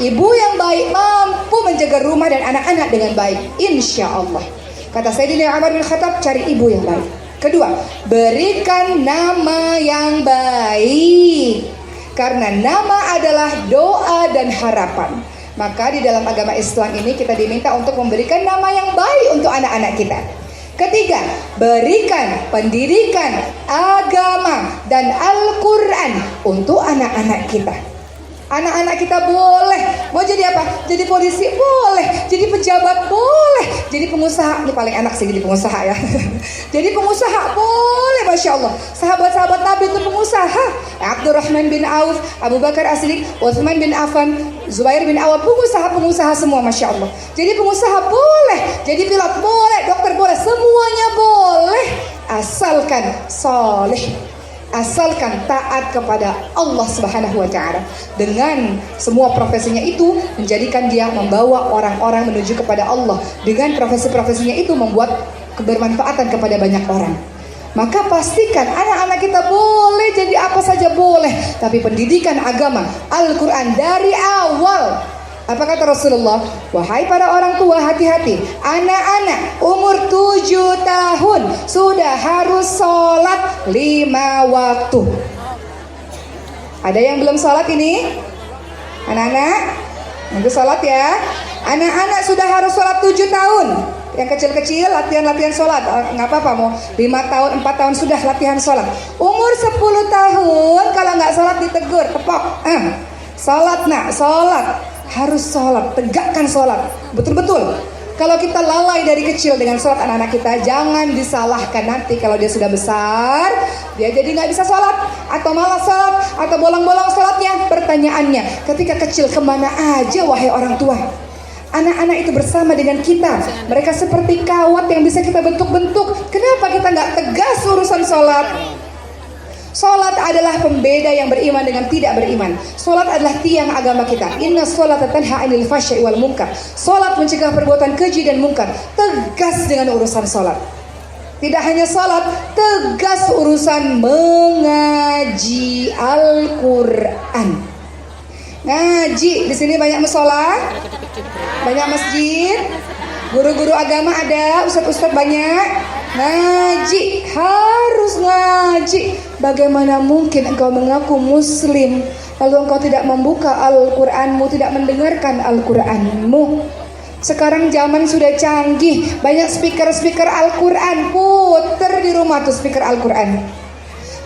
Ibu yang baik mampu menjaga rumah dan anak-anak dengan baik, insya Allah. Kata Sayyidina Umar bin Khattab, cari ibu yang baik. Kedua, berikan nama yang baik, karena nama adalah doa dan harapan. Maka di dalam agama Islam ini kita diminta untuk memberikan nama yang baik untuk anak-anak kita. Ketiga, berikan pendidikan agama dan Al-Quran untuk anak-anak kita. Anak-anak kita boleh mau jadi apa? Jadi polisi boleh, jadi pejabat boleh, jadi pengusaha. Ini paling enak sih jadi pengusaha ya. Jadi pengusaha boleh, Masya Allah. Sahabat-sahabat Nabi itu pengusaha. Abdurrahman bin Auf, Abu Bakar As-Siddiq, Utsman bin Affan, Zubair bin Awam, pengusaha-pengusaha semua, Masya Allah. Jadi pengusaha boleh, jadi pilot boleh, dokter boleh, semuanya boleh, asalkan soleh, asalkan taat kepada Allah Subhanahu wa taala. Dengan semua profesinya itu menjadikan dia membawa orang-orang menuju kepada Allah. Dengan profesi-profesinya itu membuat kebermanfaatan kepada banyak orang. Maka pastikan anak-anak kita boleh jadi apa saja boleh, tapi pendidikan agama Al-Quran dari awal. Apa kata Rasulullah? Wahai para orang tua, hati-hati. Anak-anak umur 7 tahun sudah harus sholat 5 waktu. Ada yang belum sholat ini? Anak-anak, nanti sholat ya. Anak-anak sudah harus sholat 7 tahun. Yang kecil-kecil latihan sholat, nggak apa-apa, mau 5 tahun, 4 tahun sudah latihan sholat. Umur 10 tahun kalau nggak sholat ditegur, tepok. Sholat nak, sholat, harus sholat, tegakkan sholat, betul-betul. Kalau kita lalai dari kecil dengan sholat anak-anak kita, jangan disalahkan nanti kalau dia sudah besar, dia jadi nggak bisa sholat, atau malas sholat, atau bolong-bolong sholatnya. Pertanyaannya, ketika kecil kemana aja wahai orang tua? Anak-anak itu bersama dengan kita. Mereka seperti kawat yang bisa kita bentuk-bentuk. Kenapa kita nggak tegas urusan sholat? Sholat adalah pembeda yang beriman dengan tidak beriman. Sholat adalah tiang agama kita. Inna sholata tanha 'anil fahsya'i wal munkar. Sholat mencegah perbuatan keji dan munkar. Tegas dengan urusan sholat. Tidak hanya sholat, tegas urusan mengaji Al-Quran. Ngaji, di sini banyak musola, banyak masjid, guru-guru agama ada, ustadz-ustadz banyak. Ngaji, harus ngaji. Bagaimana mungkin engkau mengaku muslim lalu engkau tidak membuka Al-Quranmu, tidak mendengarkan Al-Quranmu? Sekarang zaman sudah canggih, banyak speaker Al-Quran, puter di rumah tuh speaker Al-Quran.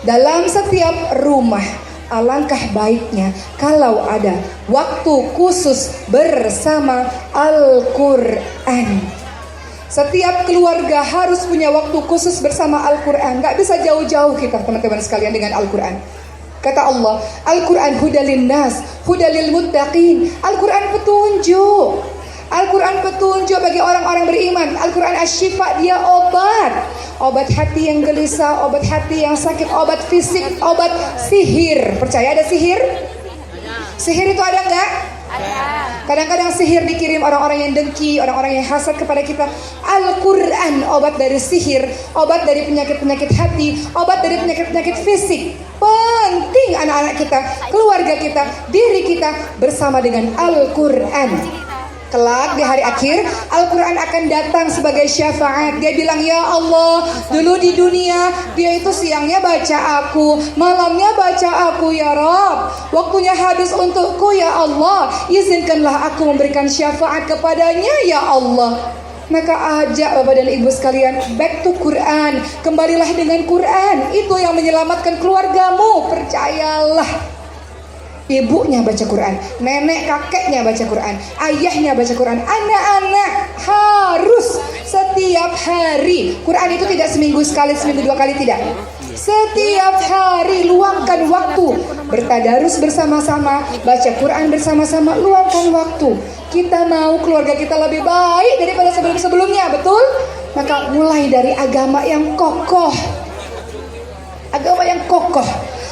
Dalam setiap rumah, alangkah baiknya kalau ada waktu khusus bersama Al-Quran. Setiap keluarga harus punya waktu khusus bersama Al-Quran. Gak bisa jauh-jauh kita teman-teman sekalian dengan Al-Quran. Kata Allah, Al-Quran hudalin nas, hudalil muttaqin. Al-Quran petunjuk. Al-Quran petunjuk bagi orang-orang beriman. Al-Quran asyifa, dia obat. Obat hati yang gelisah, obat hati yang sakit, obat fisik, obat sihir. Percaya ada sihir? Sihir itu ada enggak? Ada. Kadang-kadang sihir dikirim orang-orang yang dengki, orang-orang yang hasad kepada kita. Al-Quran obat dari sihir, obat dari penyakit-penyakit hati, obat dari penyakit-penyakit fisik. Penting anak-anak kita, keluarga kita, diri kita bersama dengan Al-Quran. Kelak di hari akhir, Al-Quran akan datang sebagai syafaat. Dia bilang, ya Allah, dulu di dunia dia itu siangnya baca aku, malamnya baca aku ya Rabb. Waktunya habis untukku ya Allah, izinkanlah aku memberikan syafaat kepadanya ya Allah. Maka ajak Bapak dan Ibu sekalian, back to Quran. Kembalilah dengan Quran. Itu yang menyelamatkan keluargamu, percayalah. Ibunya baca Quran, nenek kakeknya baca Quran, ayahnya baca Quran, anak-anak harus setiap hari. Quran itu tidak seminggu sekali, seminggu 2 kali, tidak. Setiap hari luangkan waktu, bertadarus bersama-sama, baca Quran bersama-sama, luangkan waktu. Kita mau keluarga kita lebih baik daripada sebelum-sebelumnya, betul? Maka mulai dari agama yang kokoh. Agama yang kokoh.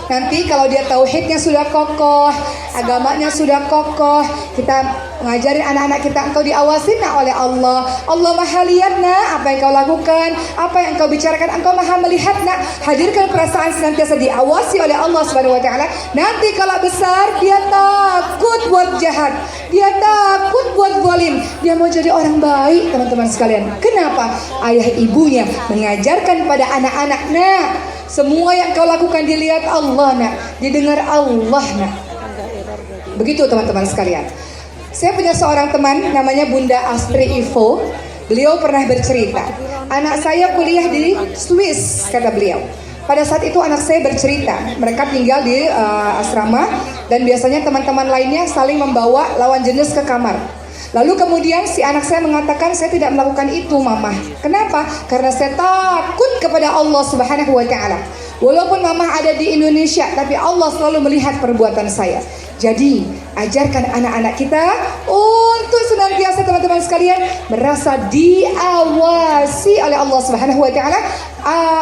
Nanti kalau dia tauhidnya sudah kokoh, agamanya sudah kokoh, kita ngajarin anak-anak kita, engkau diawasin oleh Allah. Allah maha lihat nak apa yang kau lakukan, apa yang kau bicarakan, engkau maha melihat nak. Hadirkan perasaan senantiasa diawasi oleh Allah Subhanahu wa taala. Nanti kalau besar dia takut buat jahat, dia takut buat zalim, dia mau jadi orang baik, teman-teman sekalian. Kenapa? Ayah ibunya mengajarkan pada anak-anak, nah, semua yang kau lakukan dilihat Allah nak, didengar Allah nak. Begitu teman-teman sekalian. Saya punya seorang teman namanya Bunda Astri Ivo. Beliau pernah bercerita, anak saya kuliah di Swiss, kata beliau. Pada saat itu anak saya bercerita, mereka tinggal di asrama dan biasanya teman-teman lainnya saling membawa lawan jenis ke kamar. Lalu kemudian si anak saya mengatakan, saya tidak melakukan itu mama. Kenapa? Karena saya takut kepada Allah Subhanahu wa taala. Walaupun mama ada di Indonesia, tapi Allah selalu melihat perbuatan saya. Jadi ajarkan anak-anak kita untuk senantiasa teman-teman sekalian merasa diawasi oleh Allah Subhanahu wa taala.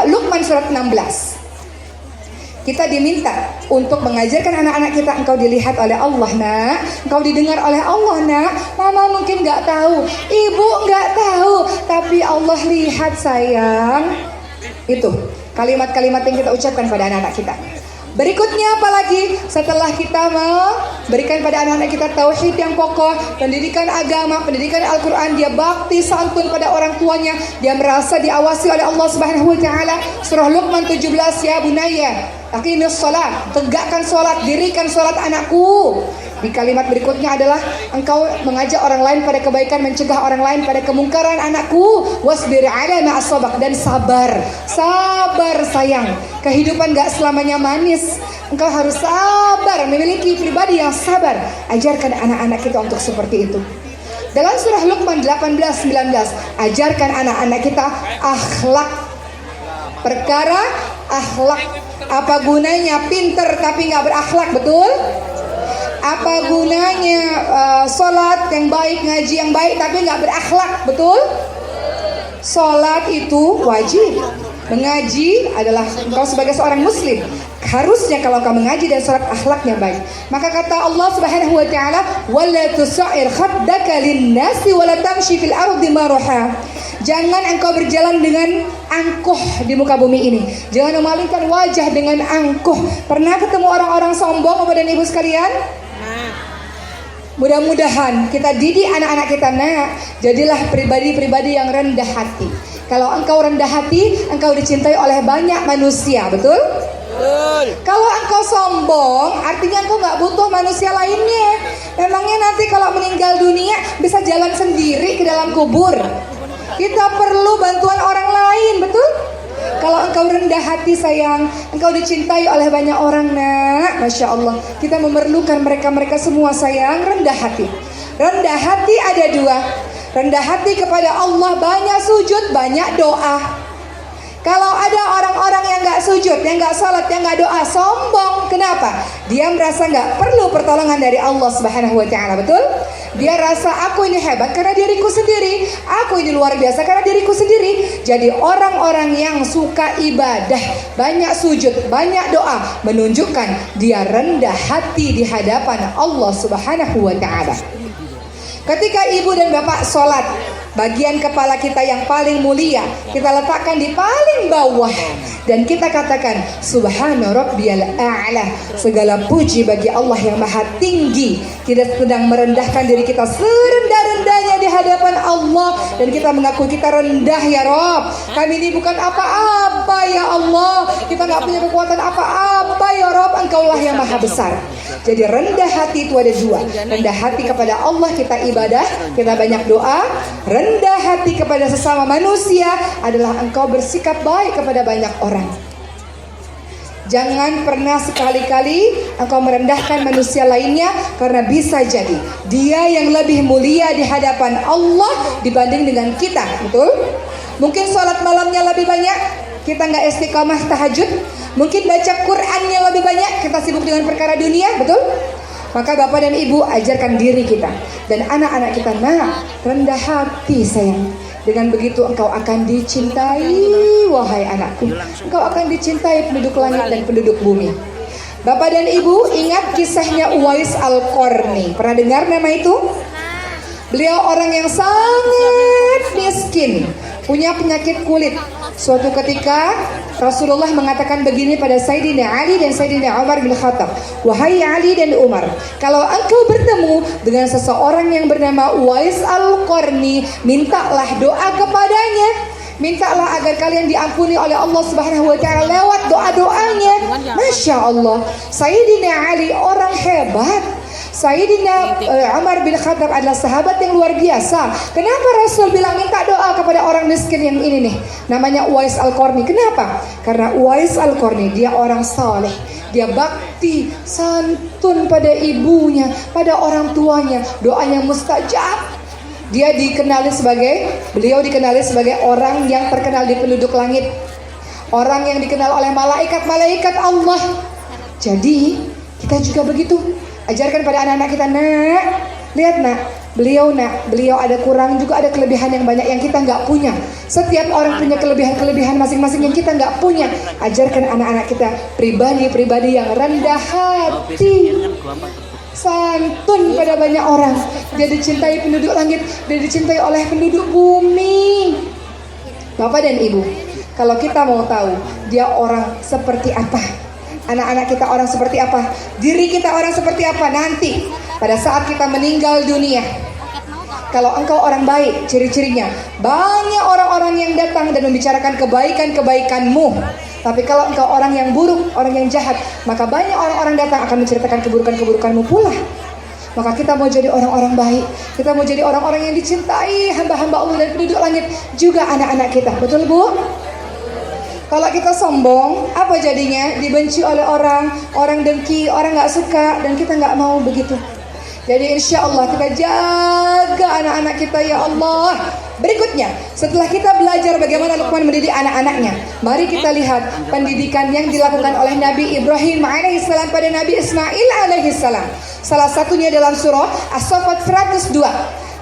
Luqman surat 16. Kita diminta untuk mengajarkan anak-anak kita, engkau dilihat oleh Allah nak, engkau didengar oleh Allah nak. Mama mungkin gak tahu, ibu gak tahu, tapi Allah lihat sayang. Itu kalimat-kalimat yang kita ucapkan pada anak-anak kita. Berikutnya apalagi setelah kita memberikan pada anak-anak kita tauhid yang pokok, pendidikan agama, pendidikan Al-Quran, dia bakti santun pada orang tuanya, dia merasa diawasi oleh Allah Subhanahu wa taala. Surah Luqman 17, ya bunayya aqimis shalah, tegakkan salat, dirikan salat anakku. Di kalimat berikutnya adalah engkau mengajak orang lain pada kebaikan, mencegah orang lain pada kemungkaran anakku. Wasbir ala ma'as sabaq, dan sabar. Sabar sayang. Kehidupan gak selamanya manis. Engkau harus sabar, memiliki pribadi yang sabar. Ajarkan anak-anak kita untuk seperti itu. Dalam surah Luqman 18-19, ajarkan anak-anak kita akhlak. Perkara akhlak. Apa gunanya pinter tapi gak berakhlak, betul? Apa gunanya sholat yang baik, ngaji yang baik tapi nggak berakhlak, betul? Sholat itu wajib. Mengaji adalah engkau sebagai seorang muslim. Harusnya kalau engkau mengaji dan sholat akhlaknya baik. Maka kata Allah Subhanahu wa taala, "Wala tusa'ir khaddaka lin-nasi wa la tamshi fil ardi maraha." Jangan engkau berjalan dengan angkuh di muka bumi ini. Jangan memalingkan wajah dengan angkuh. Pernah ketemu orang-orang sombong, Bapak dan Ibu sekalian? Mudah-mudahan kita didik anak-anak kita, jadilah pribadi-pribadi yang rendah hati. Kalau engkau rendah hati, engkau dicintai oleh banyak manusia, betul? Betul. Kalau engkau sombong, artinya engkau nggak butuh manusia lainnya. Memangnya nanti kalau meninggal dunia bisa jalan sendiri ke dalam kubur? Kita perlu bantuan orang lain, betul? Kalau engkau rendah hati sayang, engkau dicintai oleh banyak orang, Masya Allah. Kita memerlukan mereka semua sayang, rendah hati. Rendah hati ada dua. Rendah hati kepada Allah, banyak sujud, banyak doa. Kalau ada orang-orang yang gak sujud, yang gak salat, yang gak doa, sombong. Kenapa? Dia merasa gak perlu pertolongan dari Allah Subhanahu wa taala, betul? Dia rasa aku ini hebat karena diriku sendiri, aku ini luar biasa karena diriku sendiri. Jadi orang-orang yang suka ibadah, banyak sujud, banyak doa, menunjukkan dia rendah hati di hadapan Allah Subhanahu wa taala. Ketika ibu dan bapak sholat, bagian kepala kita yang paling mulia kita letakkan di paling bawah dan kita katakan Subhana Rabbiyal A'la, segala puji bagi Allah yang maha tinggi. Kita sedang merendahkan diri kita serendah-rendahnya di hadapan Allah dan kita mengaku kita rendah ya Rabb. Kami ini bukan apa-apa ya Allah, kita gak punya kekuatan apa-apa ya Rabb, Engkaulah yang maha besar. Jadi rendah hati itu ada dua. Rendah hati kepada Allah, kita ibadah, kita banyak doa. Rendah hati kepada sesama manusia adalah engkau bersikap baik kepada banyak orang. Jangan pernah sekali-kali engkau merendahkan manusia lainnya, karena bisa jadi dia yang lebih mulia di hadapan Allah dibanding dengan kita, betul? Mungkin sholat malamnya lebih banyak, kita nggak istiqamah tahajud. Mungkin baca Qur'annya lebih banyak, kita sibuk dengan perkara dunia, betul? Maka bapak dan ibu ajarkan diri kita dan anak-anak kita, rendah hati sayang. Dengan begitu engkau akan dicintai, wahai anakku. Engkau akan dicintai penduduk langit dan penduduk bumi. Bapak dan ibu ingat kisahnya Uwais Al-Qarni. Pernah dengar nama itu? Beliau orang yang sangat miskin, punya penyakit kulit. Suatu ketika Rasulullah mengatakan begini pada Sayyidina Ali dan Sayyidina Umar bin Khattab, wahai Ali dan Umar, kalau engkau bertemu dengan seseorang yang bernama Uwais Al-Qarni, mintalah doa kepadanya. Mintalah agar kalian diampuni oleh Allah Subhanahu wa taala lewat doa-doanya. Masya Allah, Sayyidina Ali orang hebat. Sayyidina Umar bin Khattab adalah sahabat yang luar biasa. Kenapa Rasul bilang minta doa kepada orang miskin yang ini nih, namanya Uwais Al-Qarni? Kenapa? Karena Uwais Al-Qarni dia orang saleh, dia bakti, santun pada ibunya, pada orang tuanya, doanya mustajab. Beliau dikenali sebagai orang yang terkenal di penduduk langit, orang yang dikenal oleh malaikat-malaikat Allah. Jadi kita juga begitu. Ajarkan pada anak-anak kita, lihat beliau ada kurang juga ada kelebihan yang banyak yang kita nggak punya. Setiap orang punya kelebihan masing-masing yang kita nggak punya. Ajarkan anak-anak kita pribadi yang rendah hati, santun pada banyak orang. Dia dicintai penduduk langit, dia dicintai oleh penduduk bumi. Bapak dan ibu, Kalau kita mau tahu dia orang seperti apa, anak-anak kita orang seperti apa, diri kita orang seperti apa nanti pada saat kita meninggal dunia. Kalau engkau orang baik, ciri-cirinya banyak orang-orang yang datang dan membicarakan kebaikan-kebaikanmu. Tapi kalau engkau orang yang buruk, orang yang jahat, maka banyak orang-orang datang akan menceritakan keburukan-keburukanmu pula. Maka kita mau jadi orang-orang baik, kita mau jadi orang-orang yang dicintai hamba-hamba Allah dan penduduk langit, juga anak-anak kita. Betul Bu? Kalau kita sombong, apa jadinya? Dibenci oleh orang, orang dengki, orang gak suka, dan kita gak mau begitu. Jadi insya Allah kita jaga anak-anak kita ya Allah. Berikutnya, setelah kita belajar bagaimana Luqman mendidik anak-anaknya, mari kita lihat pendidikan yang dilakukan oleh Nabi Ibrahim alaihissalam pada Nabi Ismail alaihissalam. Salah satunya dalam surah As-Saffat 102.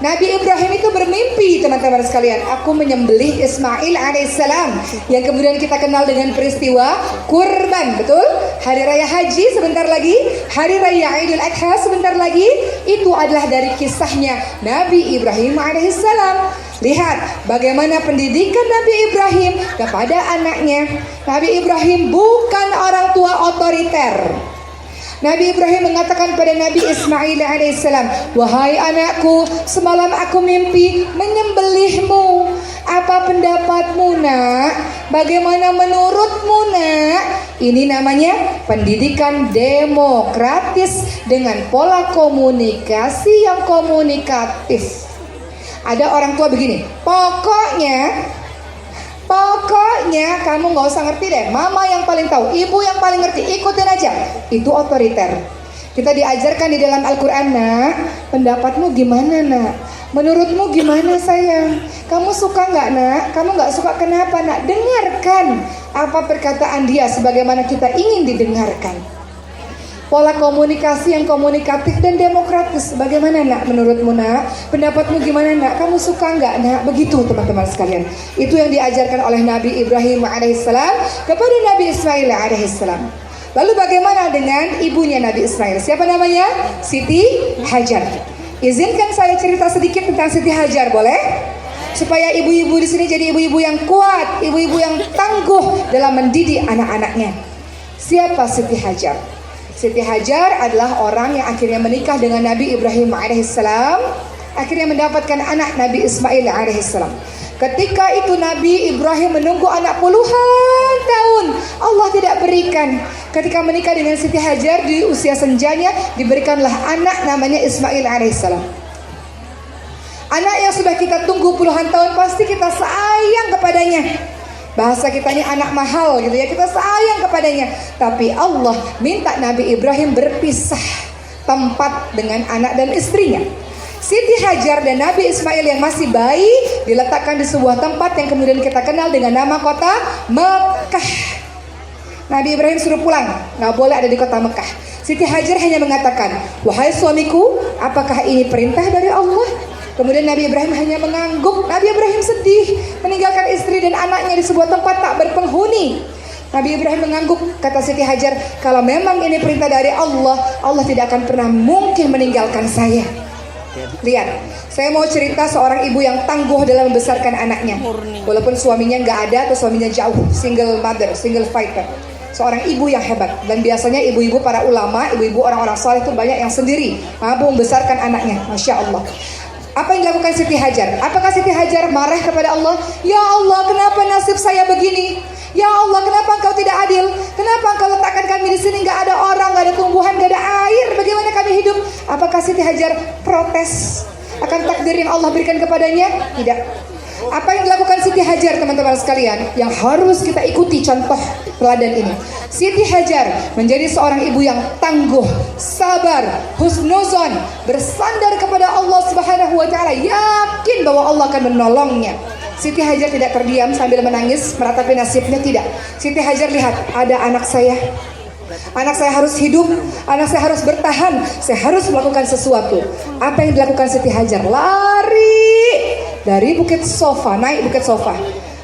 Nabi Ibrahim itu bermimpi, teman-teman sekalian, aku menyembelih Ismail alaihissalam, yang kemudian kita kenal dengan peristiwa kurban. Betul? Hari Raya Haji sebentar lagi, Hari Raya Idul Adha sebentar lagi. Itu adalah dari kisahnya Nabi Ibrahim alaihissalam. Lihat bagaimana pendidikan Nabi Ibrahim kepada anaknya. Nabi Ibrahim bukan orang tua otoriter. Nabi Ibrahim mengatakan pada Nabi Ismail alaihissalam, wahai anakku, semalam aku mimpi menyembelihmu. Apa pendapatmu nak? Bagaimana menurutmu nak? Ini namanya pendidikan demokratis dengan pola komunikasi yang komunikatif. Ada orang tua begini, Pokoknya kamu gak usah ngerti deh, mama yang paling tahu, ibu yang paling ngerti, ikutin aja. Itu otoriter. Kita diajarkan di dalam Al-Quran, nak, pendapatmu gimana nak? Menurutmu gimana sayang? Kamu suka gak nak? Kamu gak suka kenapa nak? Dengarkan apa perkataan dia sebagaimana kita ingin didengarkan. Pola komunikasi yang komunikatif dan demokratis. Bagaimana nak menurutmu nak? Pendapatmu gimana nak? Kamu suka nggak nak? Begitu teman-teman sekalian. Itu yang diajarkan oleh Nabi Ibrahim alaihissalam kepada Nabi Ismail alaihissalam. Lalu bagaimana dengan ibunya Nabi Ismail? Siapa namanya? Siti Hajar. Izinkan saya cerita sedikit tentang Siti Hajar, boleh? Supaya ibu-ibu di sini jadi ibu-ibu yang kuat, ibu-ibu yang tangguh dalam mendidik anak-anaknya. Siapa Siti Hajar? Siti Hajar adalah orang yang akhirnya menikah dengan Nabi Ibrahim alaihissalam, akhirnya mendapatkan anak Nabi Ismail alaihissalam. Ketika itu Nabi Ibrahim menunggu anak puluhan tahun, Allah tidak berikan. Ketika menikah dengan Siti Hajar di usia senjanya, diberikanlah anak namanya Ismail alaihissalam. Anak yang sudah kita tunggu puluhan tahun, pasti kita sayang kepadanya. Bahasa kita ini anak mahal gitu ya, kita sayang kepadanya. Tapi Allah minta Nabi Ibrahim berpisah tempat dengan anak dan istrinya. Siti Hajar dan Nabi Ismail yang masih bayi diletakkan di sebuah tempat yang kemudian kita kenal dengan nama kota Mekah. Nabi Ibrahim suruh pulang, gak boleh ada di kota Mekah. Siti Hajar hanya mengatakan, wahai suamiku, apakah ini perintah dari Allah? Kemudian Nabi Ibrahim hanya mengangguk. Nabi Ibrahim sedih meninggalkan istri dan anaknya di sebuah tempat tak berpenghuni. Nabi Ibrahim mengangguk. Kata Siti Hajar, kalau memang ini perintah dari Allah, Allah tidak akan pernah mungkin meninggalkan saya. Lihat, saya mau cerita seorang ibu yang tangguh dalam membesarkan anaknya. Walaupun suaminya nggak ada atau suaminya jauh, single mother, single fighter. Seorang ibu yang hebat. Dan biasanya ibu-ibu para ulama, ibu-ibu orang-orang saleh itu banyak yang sendiri mampu membesarkan anaknya. Masya Allah. Apa yang dilakukan Siti Hajar? Apakah Siti Hajar marah kepada Allah? Ya Allah, kenapa nasib saya begini? Ya Allah, kenapa engkau tidak adil? Kenapa engkau letakkan kami di sini? Gak ada orang, gak ada tumbuhan, gak ada air. Bagaimana kami hidup? Apakah Siti Hajar protes akan takdir yang Allah berikan kepadanya? Tidak. Apa yang dilakukan Siti Hajar, teman-teman sekalian, yang harus kita ikuti contoh teladan ini. Siti Hajar menjadi seorang ibu yang tangguh, sabar, husnuzon, bersandar kepada Allah Subhanahu wa taala, yakin bahwa Allah akan menolongnya. Siti Hajar tidak terdiam sambil menangis meratapi nasibnya, tidak. Siti Hajar lihat, ada anak saya. Anak saya harus hidup, anak saya harus bertahan, saya harus melakukan sesuatu. Apa yang dilakukan Siti Hajar? Lari dari Bukit Sofa, naik Bukit Sofa.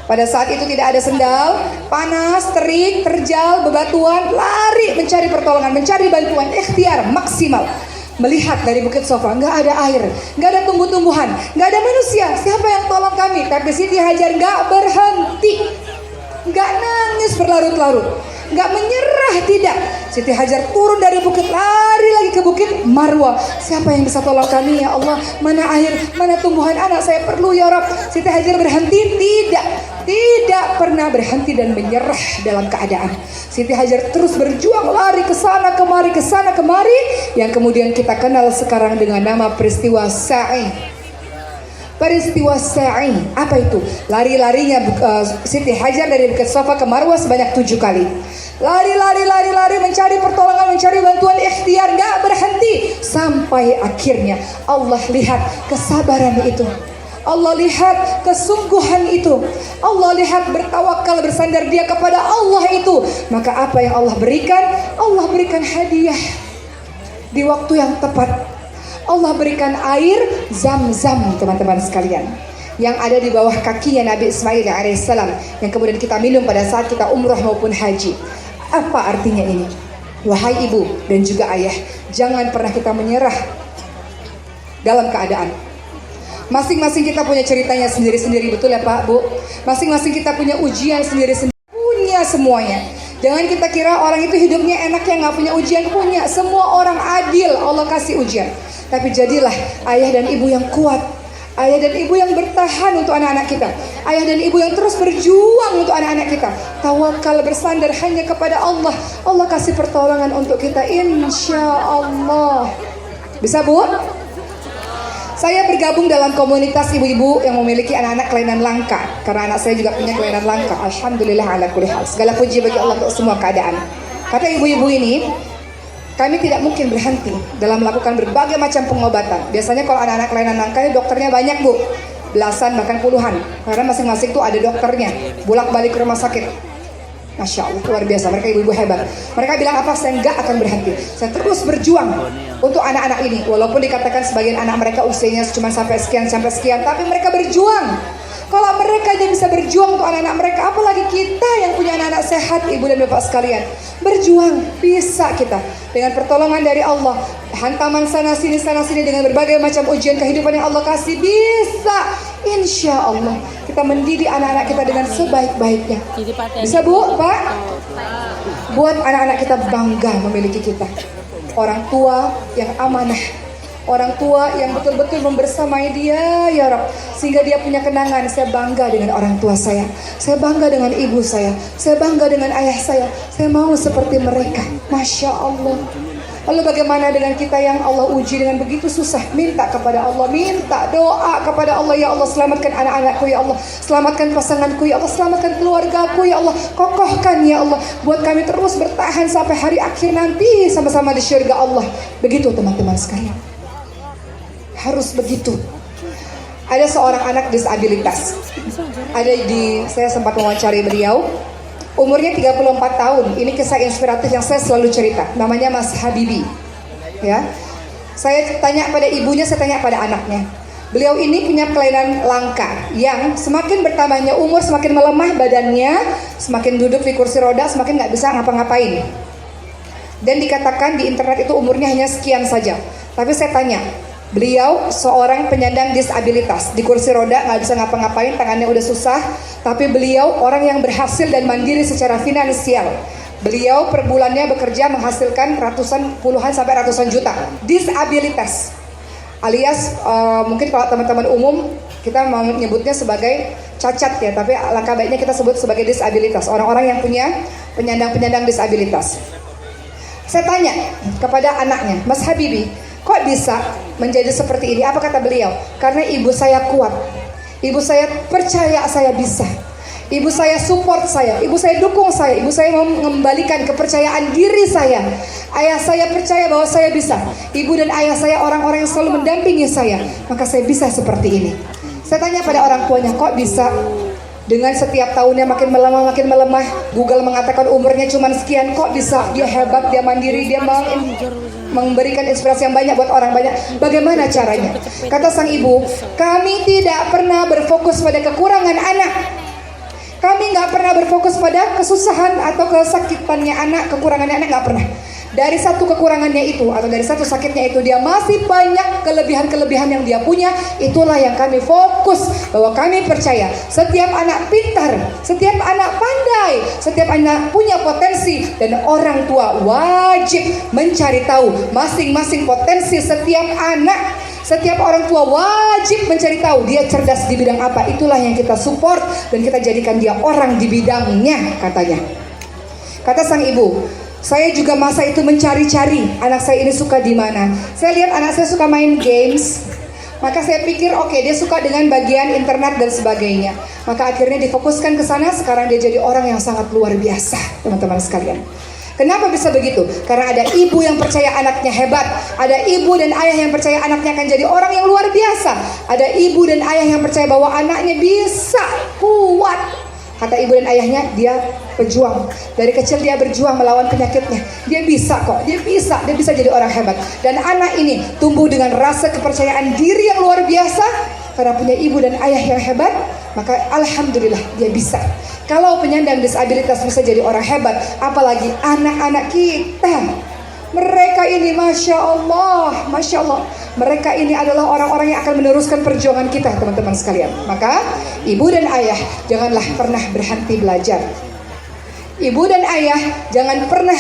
Pada saat itu tidak ada sendal, panas, terik, terjal, bebatuan, lari mencari pertolongan, mencari bantuan, ikhtiar maksimal. Melihat dari Bukit Sofa, nggak ada air, nggak ada tumbuh-tumbuhan, nggak ada manusia. Siapa yang tolong kami? Tapi Siti Hajar nggak berhenti. nggak nangis berlarut-larut, nggak menyerah, tidak. Siti Hajar turun dari bukit, lari lagi ke bukit Marwah. Siapa yang bisa tolong kami ya Allah? Mana air, mana tumbuhan anak saya perlu ya Rabb. Siti Hajar berhenti? Tidak pernah berhenti dan menyerah dalam keadaan. Siti Hajar terus berjuang, lari ke sana kemari, yang kemudian kita kenal sekarang dengan nama peristiwa Sa'i. Peristiwa Sa'i, apa itu? Lari-larinya Siti Hajar dari Bukit Safa ke Marwah sebanyak 7 kali. Lari, mencari pertolongan, mencari bantuan, ikhtiar, gak berhenti. Sampai akhirnya Allah lihat kesabaran itu, Allah lihat kesungguhan itu, Allah lihat bertawakal, bersandar dia kepada Allah itu. Maka apa yang Allah berikan? Allah berikan hadiah di waktu yang tepat. Allah berikan air Zam-Zam, teman-teman sekalian, yang ada di bawah kakinya Nabi Ismail alaihissalam, yang kemudian kita minum pada saat kita umrah maupun haji. Apa artinya ini? Wahai ibu dan juga ayah, jangan pernah kita menyerah dalam keadaan. Masing-masing kita punya ceritanya sendiri-sendiri, betul ya Pak, Bu? Masing-masing kita punya ujian sendiri-sendiri, punya semuanya. Jangan kita kira orang itu hidupnya enak yang gak punya ujian. Punya, semua orang adil, Allah kasih ujian. Tapi jadilah ayah dan ibu yang kuat, ayah dan ibu yang bertahan untuk anak-anak kita, ayah dan ibu yang terus berjuang untuk anak-anak kita. Tawakal, bersandar hanya kepada Allah. Allah kasih pertolongan untuk kita, insya Allah. Bisa Bu? Saya bergabung dalam komunitas ibu-ibu yang memiliki anak-anak kelainan langka, karena anak saya juga punya kelainan langka. Alhamdulillah ala kulli hal. Segala puji bagi Allah untuk semua keadaan. Kata ibu-ibu ini, kami tidak mungkin berhenti dalam melakukan berbagai macam pengobatan. Biasanya kalau anak-anak kelainan langka ini dokternya banyak Bu, belasan bahkan puluhan, karena masing-masing tuh ada dokternya, bolak-balik ke rumah sakit. Masya Allah, luar biasa, mereka ibu-ibu hebat. Mereka bilang apa? Saya nggak akan berhenti, saya terus berjuang untuk anak-anak ini. Walaupun dikatakan sebagian anak mereka usianya cuma sampai sekian, tapi mereka berjuang. Kalau mereka aja bisa berjuang untuk anak-anak mereka, apalagi kita yang punya anak-anak sehat, ibu dan bapak sekalian. Berjuang, bisa kita. Dengan pertolongan dari Allah, hantaman sana sini dengan berbagai macam ujian kehidupan yang Allah kasih, bisa. Insya Allah kita mendidik anak-anak kita dengan sebaik-baiknya. Bisa Bu, Pak? Buat anak-anak kita bangga memiliki kita. Orang tua yang amanah, orang tua yang betul-betul membersamai dia ya Rabb, sehingga dia punya kenangan. Saya bangga dengan orang tua saya bangga dengan ibu saya bangga dengan ayah saya mau seperti mereka. Masya Allah. Lalu bagaimana dengan kita yang Allah uji dengan begitu susah? Minta kepada Allah, minta doa kepada Allah. Ya Allah, selamatkan anak-anakku ya Allah, selamatkan pasanganku ya Allah, selamatkan keluargaku ya Allah, kokohkan ya Allah, buat kami terus bertahan sampai hari akhir nanti sama-sama di syurga Allah. Begitu teman-teman sekalian, harus begitu. Ada seorang anak disabilitas, saya sempat mewawancari beliau. Umurnya 34 tahun. Ini kisah inspiratif yang saya selalu cerita. Namanya Mas Habibi. Ya. Saya tanya pada ibunya, saya tanya pada anaknya. Beliau ini punya kelainan langka yang semakin bertambahnya umur, semakin melemah badannya, semakin duduk di kursi roda, semakin nggak bisa ngapa-ngapain. Dan dikatakan di internet itu umurnya hanya sekian saja. Tapi saya tanya, beliau seorang penyandang disabilitas, di kursi roda, nggak bisa ngapa-ngapain, tangannya udah susah. Tapi beliau orang yang berhasil dan mandiri secara finansial. Beliau per bulannya bekerja menghasilkan puluhan sampai ratusan juta. Disabilitas, alias mungkin kalau teman-teman umum kita mau menyebutnya sebagai cacat ya, tapi langkah baiknya kita sebut sebagai disabilitas. Orang-orang yang punya penyandang disabilitas. Saya tanya kepada anaknya, Mas Habibi, kok bisa menjadi seperti ini? Apa kata beliau? Karena ibu saya kuat, ibu saya percaya saya bisa, ibu saya support saya, ibu saya dukung saya, ibu saya mau mengembalikan kepercayaan diri saya. Ayah saya percaya bahwa saya bisa, ibu dan ayah saya orang-orang yang selalu mendampingi saya, maka saya bisa seperti ini. Saya tanya pada orang tuanya, kok bisa? Dengan setiap tahunnya makin melemah. Google mengatakan umurnya cuma sekian, kok bisa? Dia hebat, dia mandiri, dia memberikan inspirasi yang banyak buat orang banyak. Bagaimana caranya? Kata sang ibu, kami tidak pernah berfokus pada kekurangan anak. Kami nggak pernah berfokus pada kesusahan atau kesakitannya anak, kekurangannya anak, nggak pernah. Dari satu kekurangannya itu atau dari satu sakitnya itu dia masih banyak kelebihan-kelebihan yang dia punya. Itulah yang kami fokus, bahwa kami percaya setiap anak pintar, setiap anak pandai, setiap anak punya potensi, dan orang tua wajib mencari tahu masing-masing potensi setiap anak. Setiap orang tua wajib mencari tahu dia cerdas di bidang apa. Itulah yang kita support dan kita jadikan dia orang di bidangnya, katanya. Kata sang ibu, saya juga masa itu mencari-cari anak saya ini suka di mana. Saya lihat anak saya suka main games. Maka saya pikir oke, dia suka dengan bagian internet dan sebagainya. Maka akhirnya difokuskan ke sana. Sekarang dia jadi orang yang sangat luar biasa, teman-teman sekalian. Kenapa bisa begitu? Karena ada ibu yang percaya anaknya hebat. Ada ibu dan ayah yang percaya anaknya akan jadi orang yang luar biasa. Ada ibu dan ayah yang percaya bahwa anaknya bisa kuat. Kata ibu dan ayahnya, dia pejuang. Dari kecil dia berjuang melawan penyakitnya. Dia bisa kok, dia bisa jadi orang hebat. Dan anak ini tumbuh dengan rasa kepercayaan diri yang luar biasa. Karena punya ibu dan ayah yang hebat, maka alhamdulillah dia bisa. Kalau penyandang disabilitas bisa jadi orang hebat, apalagi anak-anak kita. Mereka ini Masya Allah, mereka ini adalah orang-orang yang akan meneruskan perjuangan kita, teman-teman sekalian. Maka ibu dan ayah janganlah pernah berhenti belajar. Ibu dan ayah jangan pernah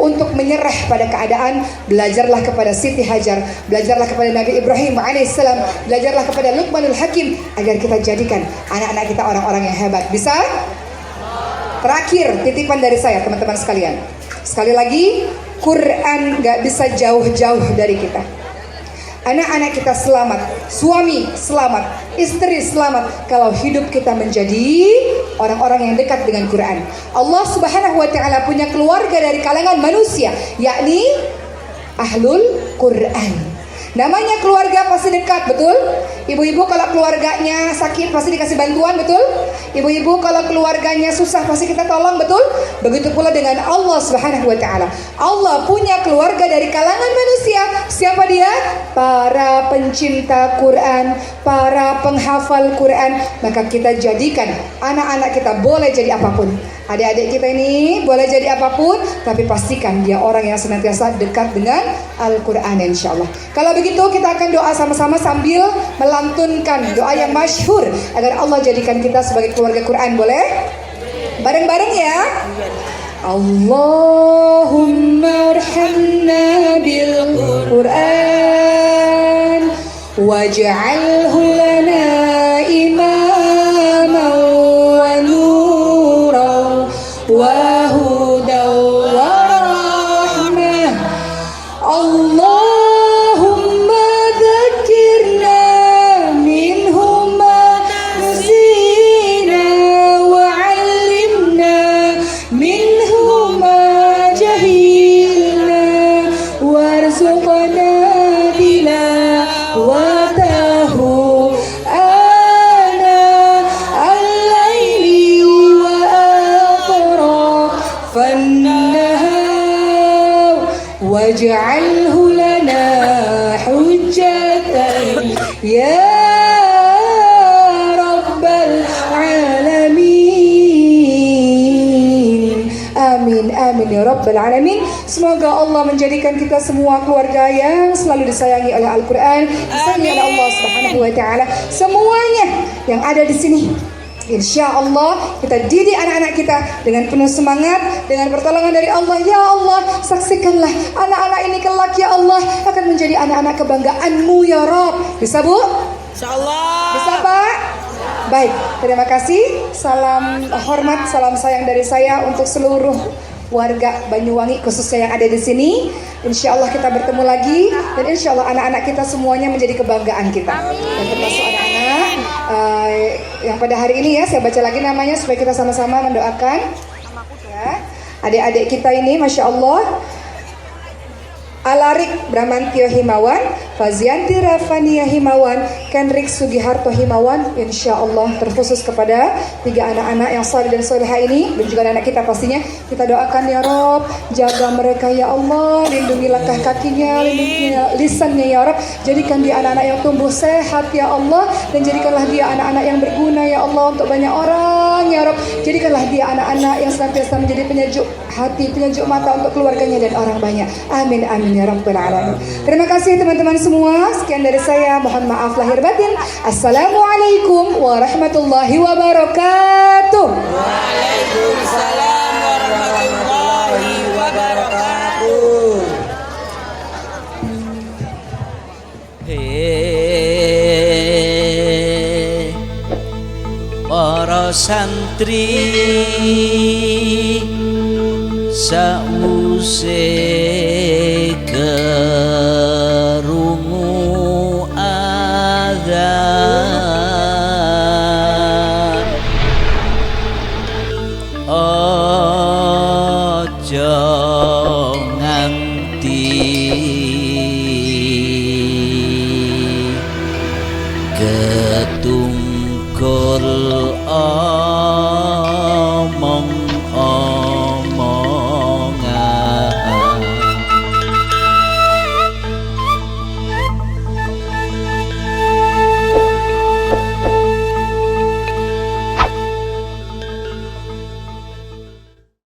untuk menyerah pada keadaan. Belajarlah kepada Siti Hajar, belajarlah kepada Nabi Ibrahim alaihissalam, belajarlah kepada Luqmanul Hakim, agar kita jadikan anak-anak kita orang-orang yang hebat. Bisa? Terakhir, titipan dari saya, teman-teman sekalian. Sekali lagi, Quran gak bisa jauh-jauh dari kita. Anak-anak kita selamat, suami selamat, istri selamat kalau hidup kita menjadi orang-orang yang dekat dengan Quran. Allah Subhanahu wa ta'ala punya keluarga dari kalangan manusia, yakni Ahlul Quran. Namanya keluarga pasti dekat, betul? Ibu-ibu kalau keluarganya sakit pasti dikasih bantuan, betul? Ibu-ibu kalau keluarganya susah pasti kita tolong, betul? Begitu pula dengan Allah Subhanahu wa ta'ala. Allah punya keluarga dari kalangan manusia. Siapa dia? Para pencinta Quran, para penghafal Quran. Maka kita jadikan anak-anak kita boleh jadi apapun. Adik-adik kita ini boleh jadi apapun, tapi pastikan dia orang yang senantiasa dekat dengan Al-Quran, insyaAllah. Kalau begitu kita akan doa sama-sama sambil melantunkan doa yang masyhur agar Allah jadikan kita sebagai keluarga Quran. Boleh? Bareng-bareng ya. Allahumma arhamna bil Quran waj'alhu lana imaman wa nuran wa hudan wa rahmah. Allahumma dzakirna minhu ma nasina wa 'allimna minhu ma jahilna warzuqna tilawatahu ana al-laili wa atrafan nahar waj'alhu lana hujjatan ya rabbal alamin. Amin, amin ya rabbal alamin. Semoga Allah menjadikan kita semua keluarga yang selalu disayangi oleh Al-Quran, disayangi oleh Allah Subhanahu wa ta'ala. Semuanya yang ada di sini, insya Allah kita didik anak-anak kita dengan penuh semangat, dengan pertolongan dari Allah. Ya Allah, saksikanlah anak-anak ini kelak ya Allah akan menjadi anak-anak kebanggaan-Mu ya Rabb. Bisa Bu? Insyaallah. Bisa Pak? Baik, terima kasih. Salam hormat, salam sayang dari saya untuk seluruh warga Banyuwangi, khususnya yang ada di sini. Insya Allah kita bertemu lagi, dan insya Allah anak-anak kita semuanya menjadi kebanggaan kita. Dan termasuk anak-anak yang pada hari ini ya, saya baca lagi namanya supaya kita sama-sama mendoakan ya, adik-adik kita ini, Masya Allah. Alarik Bramantio Himawan, Fazianti Rafania Himawan, Kenrik Sugiharto Himawan. Insya Allah terkhusus kepada 3 anak-anak yang saleh dan soleha ini, dan juga anak kita pastinya. Kita doakan ya Rob, jaga mereka ya Allah, lindungi langkah kakinya, lindungi lisannya ya Rob. Jadikan dia anak-anak yang tumbuh sehat ya Allah, dan jadikanlah dia anak-anak yang berguna ya Allah untuk banyak orang ya Rob. Jadikanlah dia anak-anak yang senantiasa menjadi penyejuk hati, penyejuk mata untuk keluarganya dan orang banyak. Amin amin ya rabbal alamin. Terima kasih teman-teman semua. Sekian dari saya. Mohon maaf lahir batin. Assalamualaikum warahmatullahi wabarakatuh. Waalaikumsalam warahmatullahi wabarakatuh. Para santri sause kerungu adzan, ojo nganti